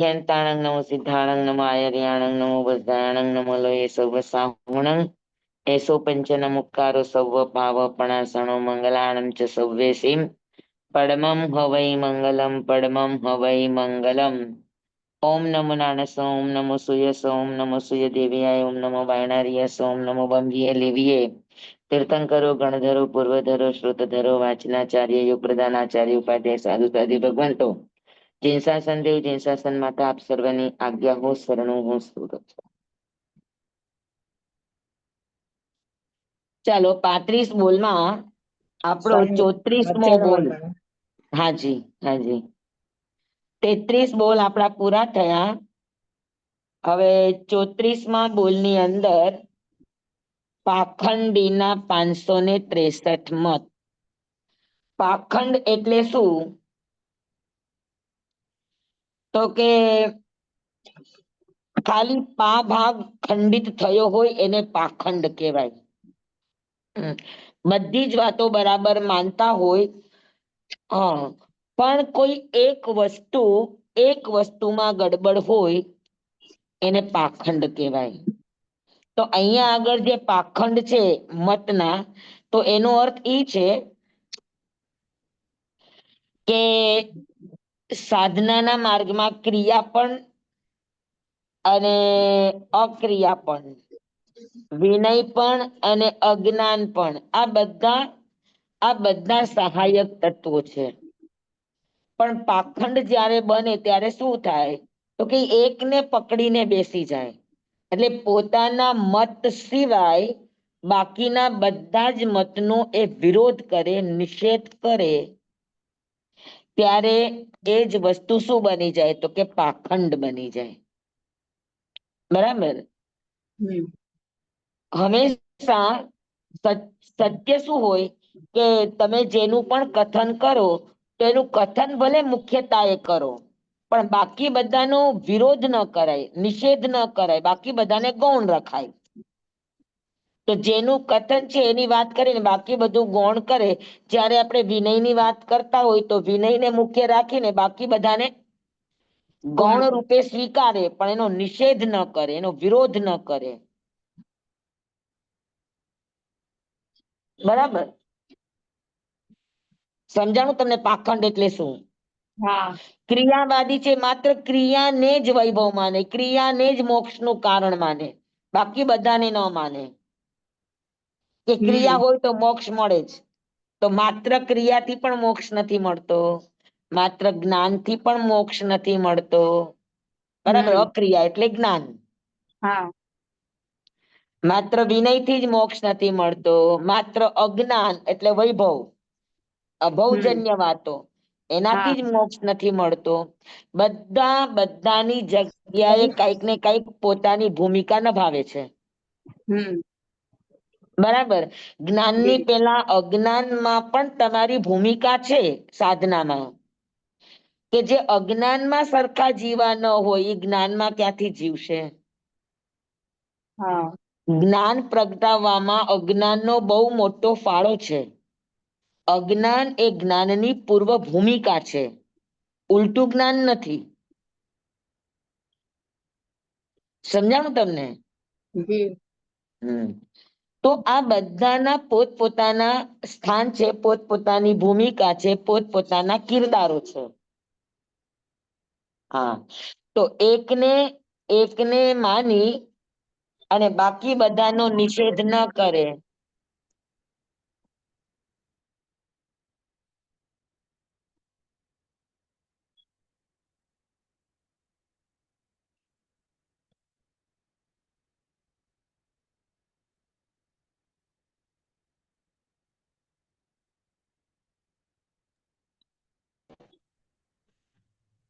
યંતાણં નમો સિદ્ધાણં નમો આયર્યાણં નમો વજ્રાયણં નમો લોયે સર્વ સાહુણં એસો પંચન મુક્કારો સર્વ પાવપણાસણો મંગલાણં ચ સવ્યેસીમ પડમં હવૈ મંગલમ પડમં હવૈ મંગલમ. ઓમ નમો નાણસ ઓમ નમો સુયસ ઓમ નમો સુય દેવ્યાય ઓમ નમો બાયણારિયસ ઓમ નમો બંધીએ લેવીએ તીર્થંકરો ગણધરો પૂર્વધરો શ્રુતધરો વાચનાચાર્ય યુગ પ્રધાનાચાર્ય ઉપાધ્યાય સાધુ સાધી ભગવંતો જીનશાસન દેવ જીનશાસન માતા આપ સર્વની આજ્ઞા હો શરણું હું સુરત. ચાલો 35 બોલમાં આપણો 34મો બોલ. હાજી હાજી 33 બોલ આપણા પૂરા થયા. હવે 34માં બોલની અંદર પાખંડીના 563 મત. પાખંડ એટલે શું? તો કે ખાલી પા ભાગ ખંડિત થયો હોય એને પાખંડ કહેવાય. બધી જ વાતો બરાબર માનતા હોય, પણ કોઈ એક વસ્તુમાં ગડબડ હોય એને પાખંડ કહેવાય. તો અહીંયા આગળ જે પાખંડ છે મતના, તો એનો અર્થ એ છે કે સાધનાના માર્ગમાં ક્રિયા પણ અને અક્રિયા પણ, વિનય પણ અને અજ્ઞાન પણ, આ બધા સહાયક તત્વો છે. પણ પાખંડ જ્યારે બને ત્યારે શું થાય? તો કે એકને પકડીને બેસી જાય, એટલે પોતાના મત સિવાય બાકીના બધા જ મતનો એ વિરોધ કરે, નિષેધ કરે, ત્યારે એ જ વસ્તુ શું બની જાય? તો કે પાખંડ બની જાય. બરાબર. હંમેશા સત્ય શું હોય કે તમે જેનું પણ કથન કરો તો એનું કથન ભલે મુખ્યતા એ કરો, પણ બાકી બધાનો વિરોધ ન કરાય, નિષેધ ન કરાય, બાકી બધાને ગૌણ રખાય. તો જેનું કથન છે એની વાત કરીને બાકી બધું ગૌણ કરે. જ્યારે આપણે વિનયની વાત કરતા હોય તો વિનયને મુખ્ય રાખીને બાકી બધાને ગૌણ રૂપે સ્વીકારે, પણ એનો નિષેધ ન કરે, એનો વિરોધ ન કરે. બરાબર સમજાણું તમને પાખંડ એટલે શું? ક્રિયાવાદી છે, માત્ર ક્રિયાને જ વૈભવ માને, ક્રિયાને જ મોક્ષનું કારણ માને, બાકી બધાને ન માને. કે ક્રિયા હોય તો મોક્ષ મળે જ, તો માત્ર ક્રિયાથી પણ મોક્ષ નથી મળતો, માત્ર જ્ઞાનથી પણ મોક્ષ નથી મળતો. બરાબર. અક્રિયા એટલે જ્ઞાન. માત્ર વિનયથી જ મોક્ષ નથી મળતો, માત્ર અજ્ઞાન એટલે વૈભવ, અભવજન્ય વાતો, એનાથી જ મોક્ષ નથી મળતો. બધાની જગ્યાએ કઈક ને કઈક પોતાની ભૂમિકા નિભાવે છે. બરાબર. જ્ઞાનની પેલા અજ્ઞાનમાં પણ તમારી ભૂમિકા છે સાધનામાં. કે જે અજ્ઞાનમાં સરખા જીવા ન હોય એ જ્ઞાનમાં ક્યાંથી જીવશે? જ્ઞાન પ્રગટાવવામાં અજ્ઞાનનો બહુ મોટો ફાળો છે. અજ્ઞાન એ જ્ઞાનની પૂર્વ ભૂમિકા છે, ઉલટું જ્ઞાન નથી. સમજાણું તમને? તો આ બધાના પોતપોતાના સ્થાન છે, પોતપોતાની ભૂમિકા છે, પોતપોતાના કિરદારો છે. હા, તો એકને માની અને બાકી બધાનો નિષેધ ન કરે.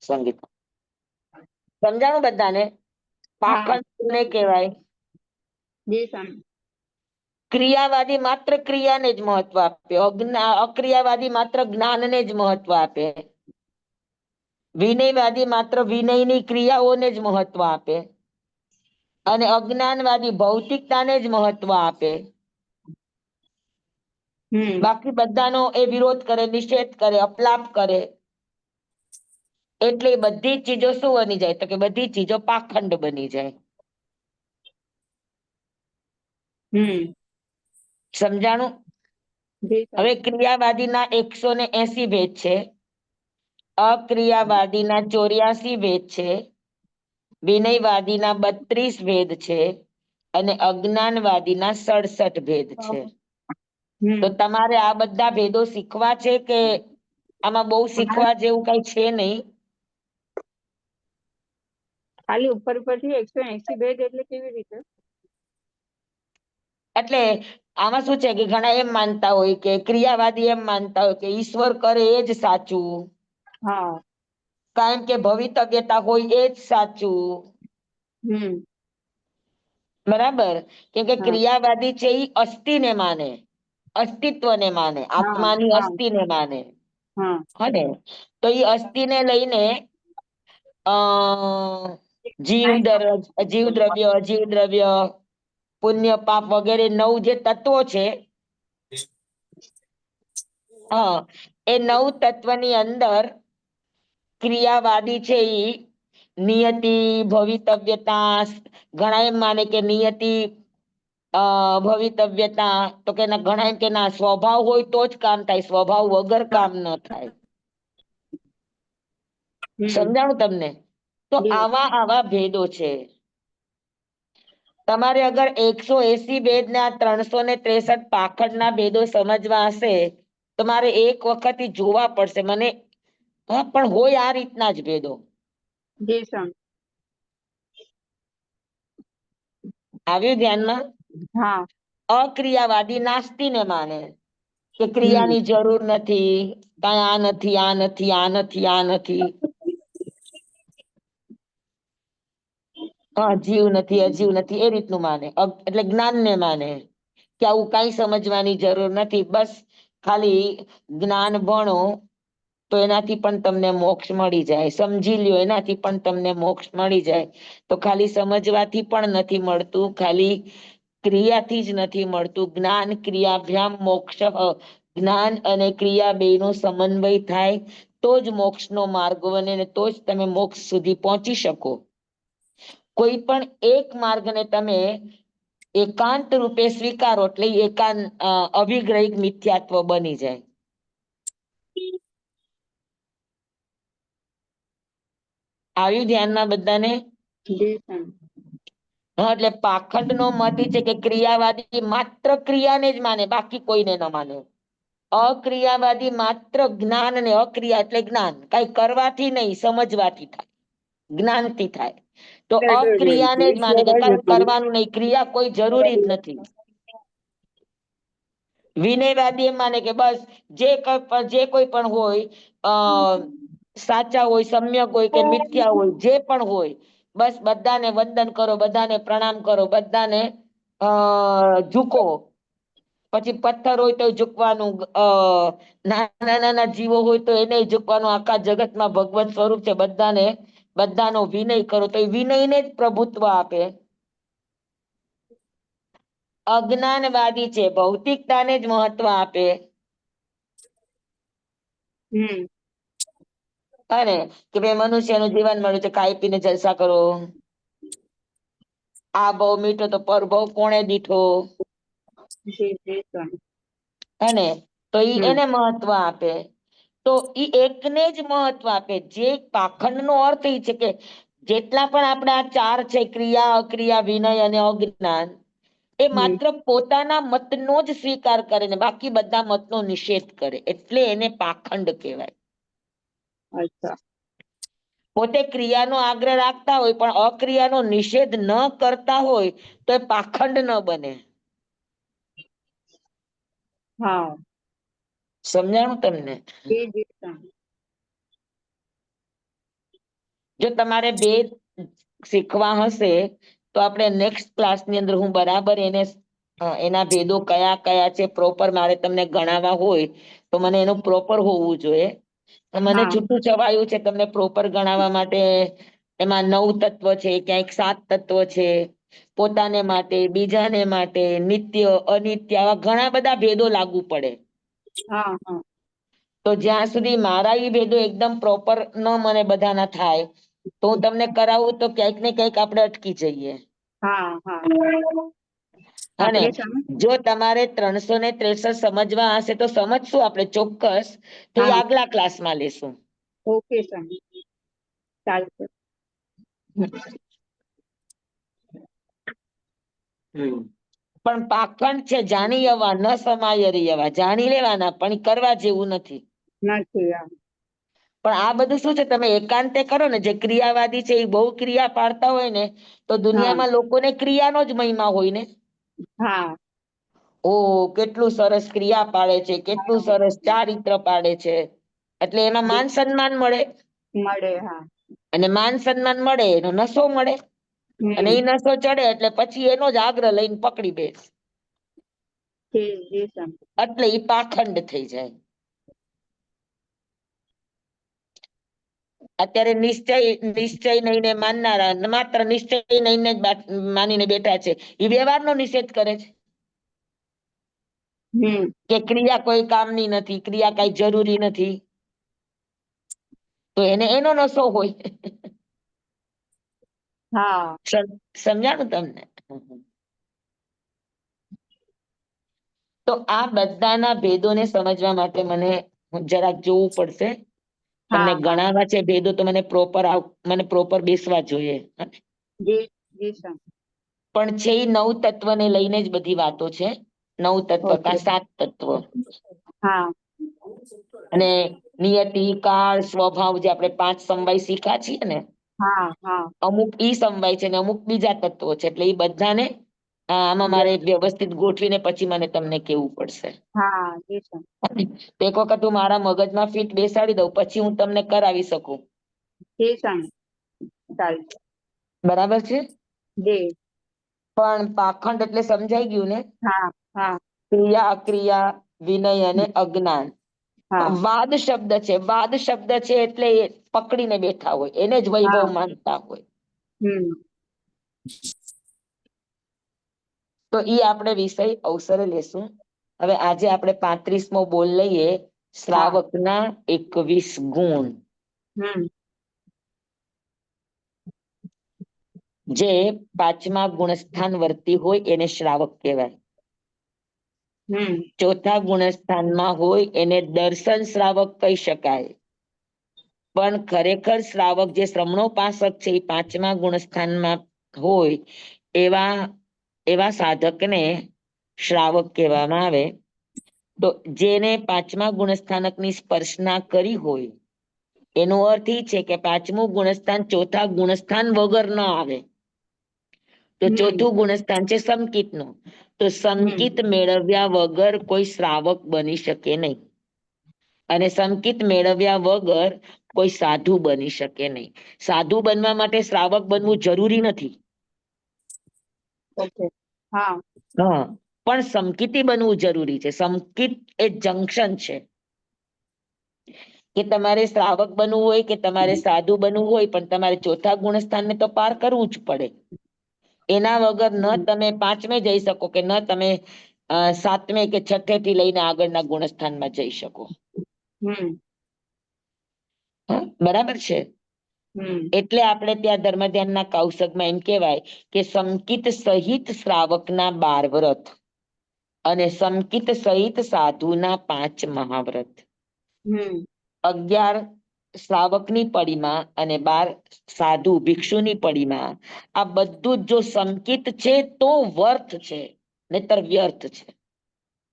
સંગીત સમજાણું બધાને? પાખંડ કોને કહેવાય? ક્રિયાવાદી માત્ર ક્રિયાને જ મહત્વ આપે, અક્રિયાવાદી માત્ર જ્ઞાનને જ મહત્વ આપે, વિનયવાદી માત્ર વિનયની ક્રિયાઓને જ મહત્વ આપે, અને અજ્ઞાનવાદી ભૌતિકતાને જ મહત્વ આપે. બાકી બધાનો એ વિરોધ કરે, નિષેધ કરે, અપલાપ કરે. એટલે એ બધી જ ચીજો શું બની જાય? તો કે બધી ચીજો પાખંડ બની જાય. સમજાણું? હવે ક્રિયાવાદીના 180 ભેદ છે, અક્રિયાવાદીના 84 ભેદ છે, વિનયવાદીના 32 ભેદ છે અને અજ્ઞાનવાદીના 67 ભેદ છે. તો તમારે આ બધા ભેદો શીખવા છે કે આમાં બહુ શીખવા જેવું કઈ છે નહીં? ખાલી ઉપર ઉપરથી 180 ભેદ એટલે કેવી રીતે? એટલે આમાં શું છે કે ઘણા એમ માનતા હોય કે ક્રિયાવાદી એમ માનતા હોય કે ઈશ્વર કરે એ જ સાચું, હા, કારણ કે ભવિતવ્યતા હોય એ જ સાચું. બરાબર? કેમ કે ક્રિયાવાદી છે એ અસ્થિને માને, અસ્તિત્વને માને, આત્માની અસ્થિને માને. હને તો એ અસ્થિને લઈને જીવ દ્રવ્ય, અજીવ દ્રવ્ય, પુણ્ય પાપ વગેરે 9 જે તત્વો છે, હા, એ 9 તત્વની અંદર ક્રિયાવાદી છે એ નિયતિ, ભવિતવ્યતા, ઘણા એમ માને કે નિયતિ, ભવિતવ્યતા, તો કે ઘણા એમ કે ના સ્વભાવ હોય તો જ કામ થાય, સ્વભાવ વગર કામ ન થાય. સમજાણું તમને? તો આવા ભેદો છે. તમારે અગર 180 ભેદ ને આ 363 પાખંડના ભેદો સમજવા હશે તો મારે એક વખત જોવા પડશે. મને હા, પણ હોય આ રીતના જ ભેદો. આવ્યું ધ્યાનમાં? હા. અક્રિયાવાદી નાસ્તીને માને કે ક્રિયાની જરૂર નથી, કઈ આ નથી, આ નથી, આ નથી, આ નથી. હા, જીવ નથી, અજીવ નથી, એ રીતનું માને. એટલે જ્ઞાનને માને કે આવું કઈ સમજવાની જરૂર નથી, બસ ખાલી જ્ઞાન ભણો તો એનાથી પણ તમને મોક્ષ મળી જાય, સમજી લ્યો એનાથી પણ તમને મોક્ષ મળી જાય. તો ખાલી સમજવાથી પણ નથી મળતું, ખાલી ક્રિયાથી જ નથી મળતું. જ્ઞાન ક્રિયાભ્યામ મોક્ષ, જ્ઞાન અને ક્રિયા બેનો સમન્વય થાય તો જ મોક્ષનો માર્ગ બને ને તો જ તમે મોક્ષ સુધી પહોંચી શકો. કોઈ પણ એક માર્ગને તમે એકાંત રૂપે સ્વીકારો એટલે અભિગ્રહિક મિથ્યાત્વ બની જાય. આવ્યું ધ્યાનમાં બધાને? હા, એટલે પાખંડ નો મત છે કે ક્રિયાવાદી માત્ર ક્રિયાને જ માને, બાકી કોઈને ન માને. અક્રિયાવાદી માત્ર જ્ઞાન ને, અક્રિયા એટલે જ્ઞાન, કઈ કરવાથી નહીં, સમજવાથી થાય, જ્ઞાનથી થાય. તો અક્રિયાને જ માને કે કઈ કરવાનું નહીં, ક્રિયા કોઈ જરૂરી જ નથી. વિનયવાદી એમ માને કે બસ જે કોઈ પણ હોય, સાચા હોય, સમ્યક હોય કે મિથ્યા હોય, જે પણ હોય, બસ બધાને વંદન કરો, બધાને પ્રણામ કરો, બધાને ઝૂકો. પછી પથ્થર હોય તો ઝૂકવાનું, નાના નાના જીવો હોય તો એને ઝૂકવાનું. આખા જગતમાં ભગવત સ્વરૂપ છે, બધાનો વિનય કરો, તો એ વિનયને જ પ્રભુત્વ આપે. અજ્ઞાનવાદી છે, ભૌતિકતાને જ મહત્વ આપે. અને કે ભાઈ મનુષ્યનું જીવન મળ્યું છે, ખાઈ પીને જલસા કરો, આ બહુ મીઠો તો પર બહુ કોણે દીઠો. અને તો એને મહત્વ આપે. તો ઈ એકને જ મહત્વ આપે. જે પાખંડનો અર્થ એ છે કે જેટલા પણ આપણે આ 4 છે, ક્રિયા, અક્રિયા, વિનય અને અજ્ઞાન, એ માત્ર પોતાના મતનો જ સ્વીકાર કરે ને બાકી બધા મતનો નિષેધ કરે, એટલે એને પાખંડ કહેવાય. પોતે ક્રિયાનો આગ્રહ રાખતા હોય પણ અક્રિયાનો નિષેધ ન કરતા હોય તો એ પાખંડ ન બને. સમજાણું તમને? જો તમારે ભેદ શીખવા હશે તો આપણે નેક્સ્ટ ક્લાસની અંદર હું બરાબર એના ભેદો કયા કયા છે પ્રોપર મારે તમને ગણાવવા હોય તો મને એનું પ્રોપર હોવું જોઈએ. મને છૂટું છવાયું છે તમને પ્રોપર ગણાવવા માટે. એમાં 9 તત્વ છે, ક્યાંક 7 તત્વ છે, પોતાને માટે, બીજાને માટે, નિત્ય, અનિત્ય, આવા ઘણા બધા ભેદો લાગુ પડે. તો તો જ્યાં સુધી મારા ઈ ભેદો એકદમ પ્રોપર ન મને બધાના થાય તો હું તમને કરાવું તો ક્યાંક ને ક્યાંક આપણે અટકી જઈએ. હા હા અને આપણે સમજ જો તમારે 363 સમજવા હશે તો સમજશું આપણે ચોક્કસ, તો એ હા આગલા ક્લાસમાં લેશું. ઓકે સ્વામી ચાલશે. પણ પાખંડ છે જાણી આવવા ન સમાય રહેવા, જાણી લેવાના પણ ઈ કરવા જેવું નથી. નથી પણ આ બધું શું છે તમે એકાંતે કરો ને, જે ક્રિયાવાદી છે એ બહુ ક્રિયા પાડતા હોય ને તો હા દુનિયામાં લોકોને ક્રિયાનો જ મહિમા હોય ને. હા ઓ કેટલું સરસ ક્રિયા પાડે છે, કેટલું હા સરસ ચારિત્ર પાડે છે, એટલે એમાં માન સન્માન મળે. મળે હા. અને માન સન્માન મળે એનો નશો મળે, અને હમ એ નશો ચડે એટલે પછી એનો જ આગ્રહ લઈને પકડી બેસ, જી સ્વામી. એટલે ઈ પાખંડ થઈ જાય. અત્યારે નિશ્ચય નહીને માનનારા માત્ર નિશ્ચય નહીને જ માનીને બેઠા છે, એ વ્યવહારનો નિષેધ કરે છે કે ક્રિયા કોઈ કામની નથી, ક્રિયા કઈ જરૂરી નથી, તો એને એનો નશો હોય. હા સમજાણું તમને? તો આ બધાના ભેદોને સમજવા માટે મને જરાક જોવું પડશે. તમને હા હા ગણાવા છે ભેદો તો મને પ્રોપર બેસવા જોઈએ. જી સ્વામી. પણ છે એ 9 તત્વને લઈને જ બધી વાતો છે. 9 તત્વ ઓકે કા 7 તત્વ. હા અને નિયતિ, કાળ, સ્વભાવ જે આપણે 5 સમવાય શીખ્યા છીએ ને, હા હા અમુક ઈ સમવાય છે ને અમુક બીજા તત્વો છે, એટલે એ બધાને આમાં મારે વ્યવસ્થિત ગોઠવીને પછી મને તમને કેવું પડશે. હા જી સ્વામી. એક વખત હું મારા મગજમાં ફીટ બેસાડી દઉં પછી હું તમને કરાવી શકું. જી સ્વામી ચાલશે. બરાબર છે. જી. પણ પાખંડ એટલે સમજાઈ ગયું ને? હા હા ક્રિયા અક્રિયા, વિનય અને અજ્ઞાન. હા વાદ શબ્દ છે, વાદ શબ્દ છે એટલે એ પકડીને બેઠા હોય, એને જ વૈભવ હા માનતા હોય. હમ તો ઈ આપણે વિષય અવસરે લેશું. હવે આજે આપણે 35મો બોલ લઈએ, હા શ્રાવકના 21 ગુણ. હમ જે 5મા ગુણસ્થાન વર્તી હોય એને શ્રાવક કહેવાય. હમ ચોથા ગુણસ્થાનમાં હોય એને દર્શન શ્રાવક કહી શકાય. પણ ખરેખર શ્રાવક જે શ્રમણોપાસક છે એ 5મા ગુણસ્થાનમાં હોય એવા સાધકને શ્રાવક કહેવામાં આવે. તો જેને 5મા ગુણસ્થાનકની સ્પર્શના કરી હોય એનો અર્થ એ છે કે 5મું ગુણસ્થાન ચોથા ગુણસ્થાન વગર ન આવે. તો હમ ચોથું ગુણસ્થાન છે સંકિતનું. તો હમ સંકિત મેળવ્યા વગર કોઈ શ્રાવક બની શકે નહીં, અને સંકિત મેળવ્યા વગર કોઈ સાધુ બની શકે નહીં. સાધુ બનવા માટે શ્રાવક બનવું જરૂરી નથી. ઓકે હા હા, પણ સમકિતી બનવું જરૂરી છે. સમકિત એ જંક્શન છે. કે તમારે શ્રાવક બનવું હોય કે તમારે સાધુ બનવું હોય, પણ તમારે ચોથા ગુણસ્થાનને તો પાર કરવું જ પડે. એના વગર ન હમ તમે 5મે જઈ શકો કે ન તમે 7મે કે 6થે થી લઈને આગળના ગુણસ્થાનમાં જઈ શકો. હમ બરાબર છે. હમ એટલે આપણે ત્યાં ધર્મ ધ્યાનના કૌશકમાં એમ કેવાય કે સંકિત સહિત શ્રાવકના 12 વ્રત અને સંકિત સહિત સાધુના 5 મહાવ્રત. હમ 11 શ્રાવકની પડીમાં અને 12 સાધુ ભિક્ષુની પડીમાં. આ બધું જ જો સંકિત છે તો વર્થ છે, નહીતર વ્યર્થ છે.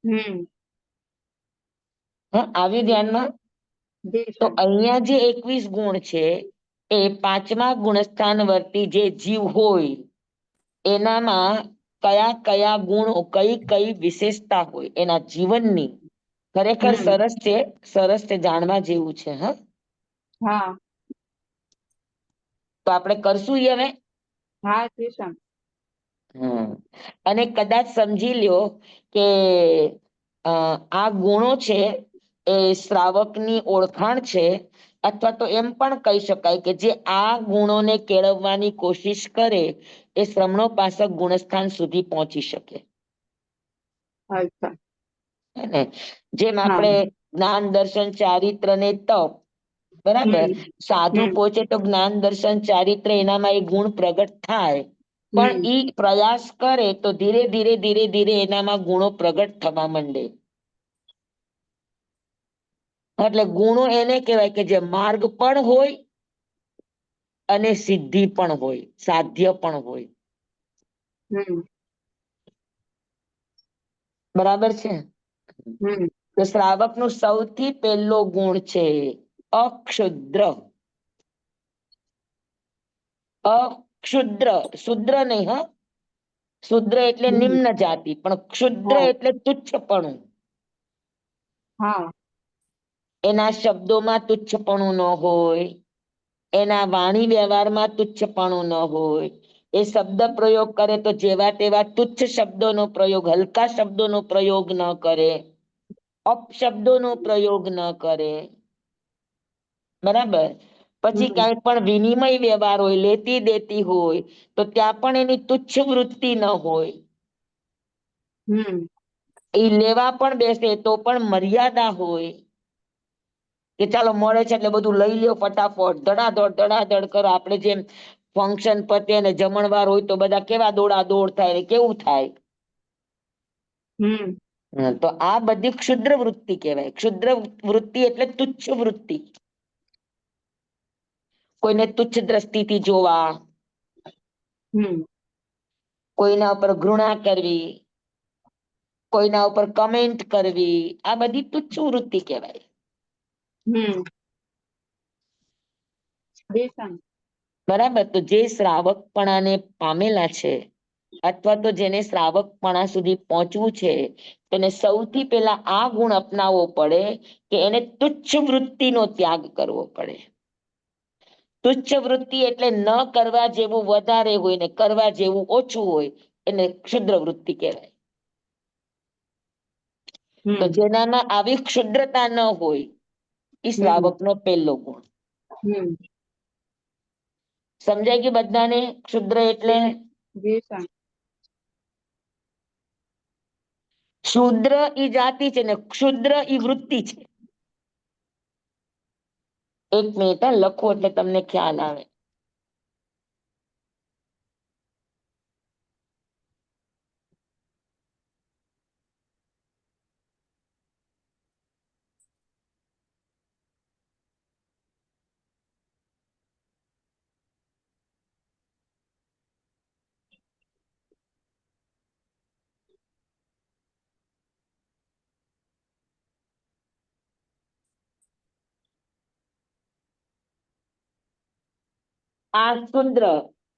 હમ આવ્યું ધ્યાનમાં? જી તો સ્વામી. અહીંયા જે 21 ગુણ છે એ 5મા ગુણસ્થાન વર્તી જે જીવ હોય એનામાં કયા કયા ગુણો, કઈ કઈ વિશેષતા હોય એના જીવનની, ખરેખર હમ સરસ છે, જાણવા જેવું છે. હા તો આપણે કરશું ઈ હવે? હા જી સ્વામી. અને કદાચ સમજી લ્યો કે આ ગુણો છે એ શ્રાવકની ઓળખાણ છે, અથવા તો એમ પણ કહી શકાય કે જે આ ગુણોને કેળવવાની કોશિશ કરે એ શ્રમણોપાસક ગુણસ્થાન સુધી પહોંચી શકે. અચ્છા. હે ને? જેમ હા આપણે જ્ઞાન દર્શન ચારિત્ર ને તપ, બરાબર. હમ સાધુ હમ પહોંચે તો જ્ઞાન દર્શન ચારિત્ર એનામાં એ ગુણ પ્રગટ થાય, પણ હમ ઈ પ્રયાસ કરે તો ધીરે ધીરે ધીરે ધીરે એનામાં ગુણો પ્રગટ થવા માંડે. એટલે ગુણો એને કહેવાય કે જે માર્ગ પણ હોય અને સિદ્ધિ પણ હોય, સાધ્ય પણ હોય. હમ બરાબર છે. હમ તો શ્રાવક નું સૌથી પહેલો ગુણ છે અક્ષુદ્ર. અક્ષુદ્ર, શુદ્ર નહીં, હ શુદ્ર એટલે હમ નિમ્ન જાતિ, પણ ક્ષુદ્ર હા એટલે તુચ્છપણું. હા એના શબ્દોમાં તુચ્છપણું ન હોય, એના વાણી વ્યવહારમાં તુચ્છપણું ન હોય. એ શબ્દ પ્રયોગ કરે તો જેવા તેવા તુચ્છ શબ્દોનો પ્રયોગ, હલકા શબ્દોનો પ્રયોગ ન કરે, અપશબ્દોનો પ્રયોગ ન કરે. બરાબર. પછી હમ ક્યાંય પણ વિનિમય વ્યવહાર હોય, લેતી દેતી હોય, તો ત્યાં પણ એની તુચ્છ વૃત્તિ ન હોય. હમ એ લેવા પણ બેસે તો પણ મર્યાદા હોય, કે ચાલો મળે છે એટલે બધું લઈ લ્યો ફટાફટ, ધડાધડ કરો. આપણે જેમ ફંક્શન પતે અને જમણવાર હોય તો બધા કેવા દોડા દોડ થાય ને કેવું થાય. હમ તો આ બધી ક્ષુદ્ર વૃત્તિ કહેવાય. ક્ષુદ્ર વૃત્તિ એટલે તુચ્છ વૃત્તિ. કોઈને તુચ્છ દ્રષ્ટિથી જોવા, હમ કોઈના ઉપર ઘૃણા કરવી, કોઈના ઉપર કમેન્ટ કરવી, આ બધી તુચ્છ વૃત્તિ કહેવાય. હમ બેસન. બરાબર. તો જે શ્રાવકપણાને પામેલા છે, અથવા તો જેને શ્રાવકપણા સુધી પહોંચવું છે, તેને સૌથી પહેલા આ ગુણ અપનાવવો પડે કે એને તુચ્છ વૃત્તિનો ત્યાગ કરવો પડે. તુચ્છ વૃત્તિ એટલે ન કરવા જેવું વધારે હોય ને કરવા જેવું ઓછું હોય, એને ક્ષુદ્ર વૃત્તિ કહેવાય. તો હમ જેનામાં આવી ક્ષુદ્રતા ન હોય, એ હમ શ્રાવકનો પહેલો ગુણ. હમ સમજાય ગયું બધાને? ક્ષુદ્ર એટલે બેસન. શૂદ્ર ઈ જાતિ છે ને ક્ષુદ્ર ઈ વૃત્તિ છે. એક મિનિટ લખો એટલે તમને ખ્યાલ આવે. આ શુદ્ર,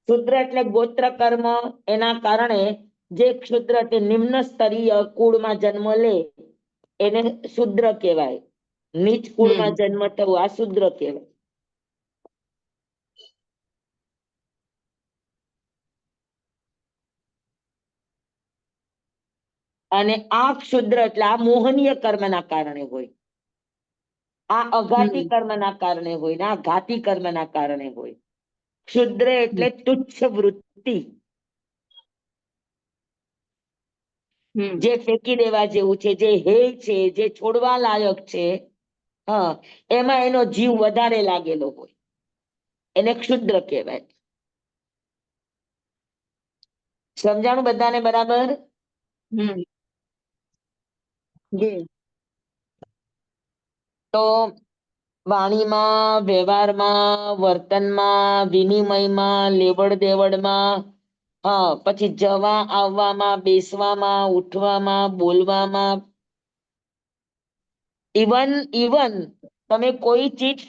શુદ્ર એટલે ગોત્ર કર્મ, એના કારણે જે ક્ષુદ્ર તે નિમ્ન સ્તરીય કુળમાં જન્મ લે એને શુદ્ર કહેવાય. નીચ કુળમાં હમ જન્મ થવો આ શુદ્ર કહેવાય. અને આ ક્ષુદ્ર એટલે આ મોહનીય કર્મના કારણે હોય, આ અઘાતી હમ કર્મના કારણે હોય ને આ ઘાતી કર્મના કારણે હોય. ક્ષુદ્ર એટલે હમ તુચ્છ વૃત્તિ, હમ જે ફેંકી દેવા જેવું છે, જે હેય છે, જે છોડવા લાયક છે, હા, એમાં એનો જીવ વધારે લાગેલો હોય, એને ક્ષુદ્ર કહેવાય. સમજાણું બધાને બરાબર? હમ જી. તો વાણીમાં, વ્યવહારમાં, વર્તનમાં, વિનિમયમાં, લેવડ દેવડમાં, હા, પછી જવા આવવામાં, બેસવામાં, ઉઠવામાં, બોલવામાં, ઇવન ઇવન તમે કોઈ ચીજ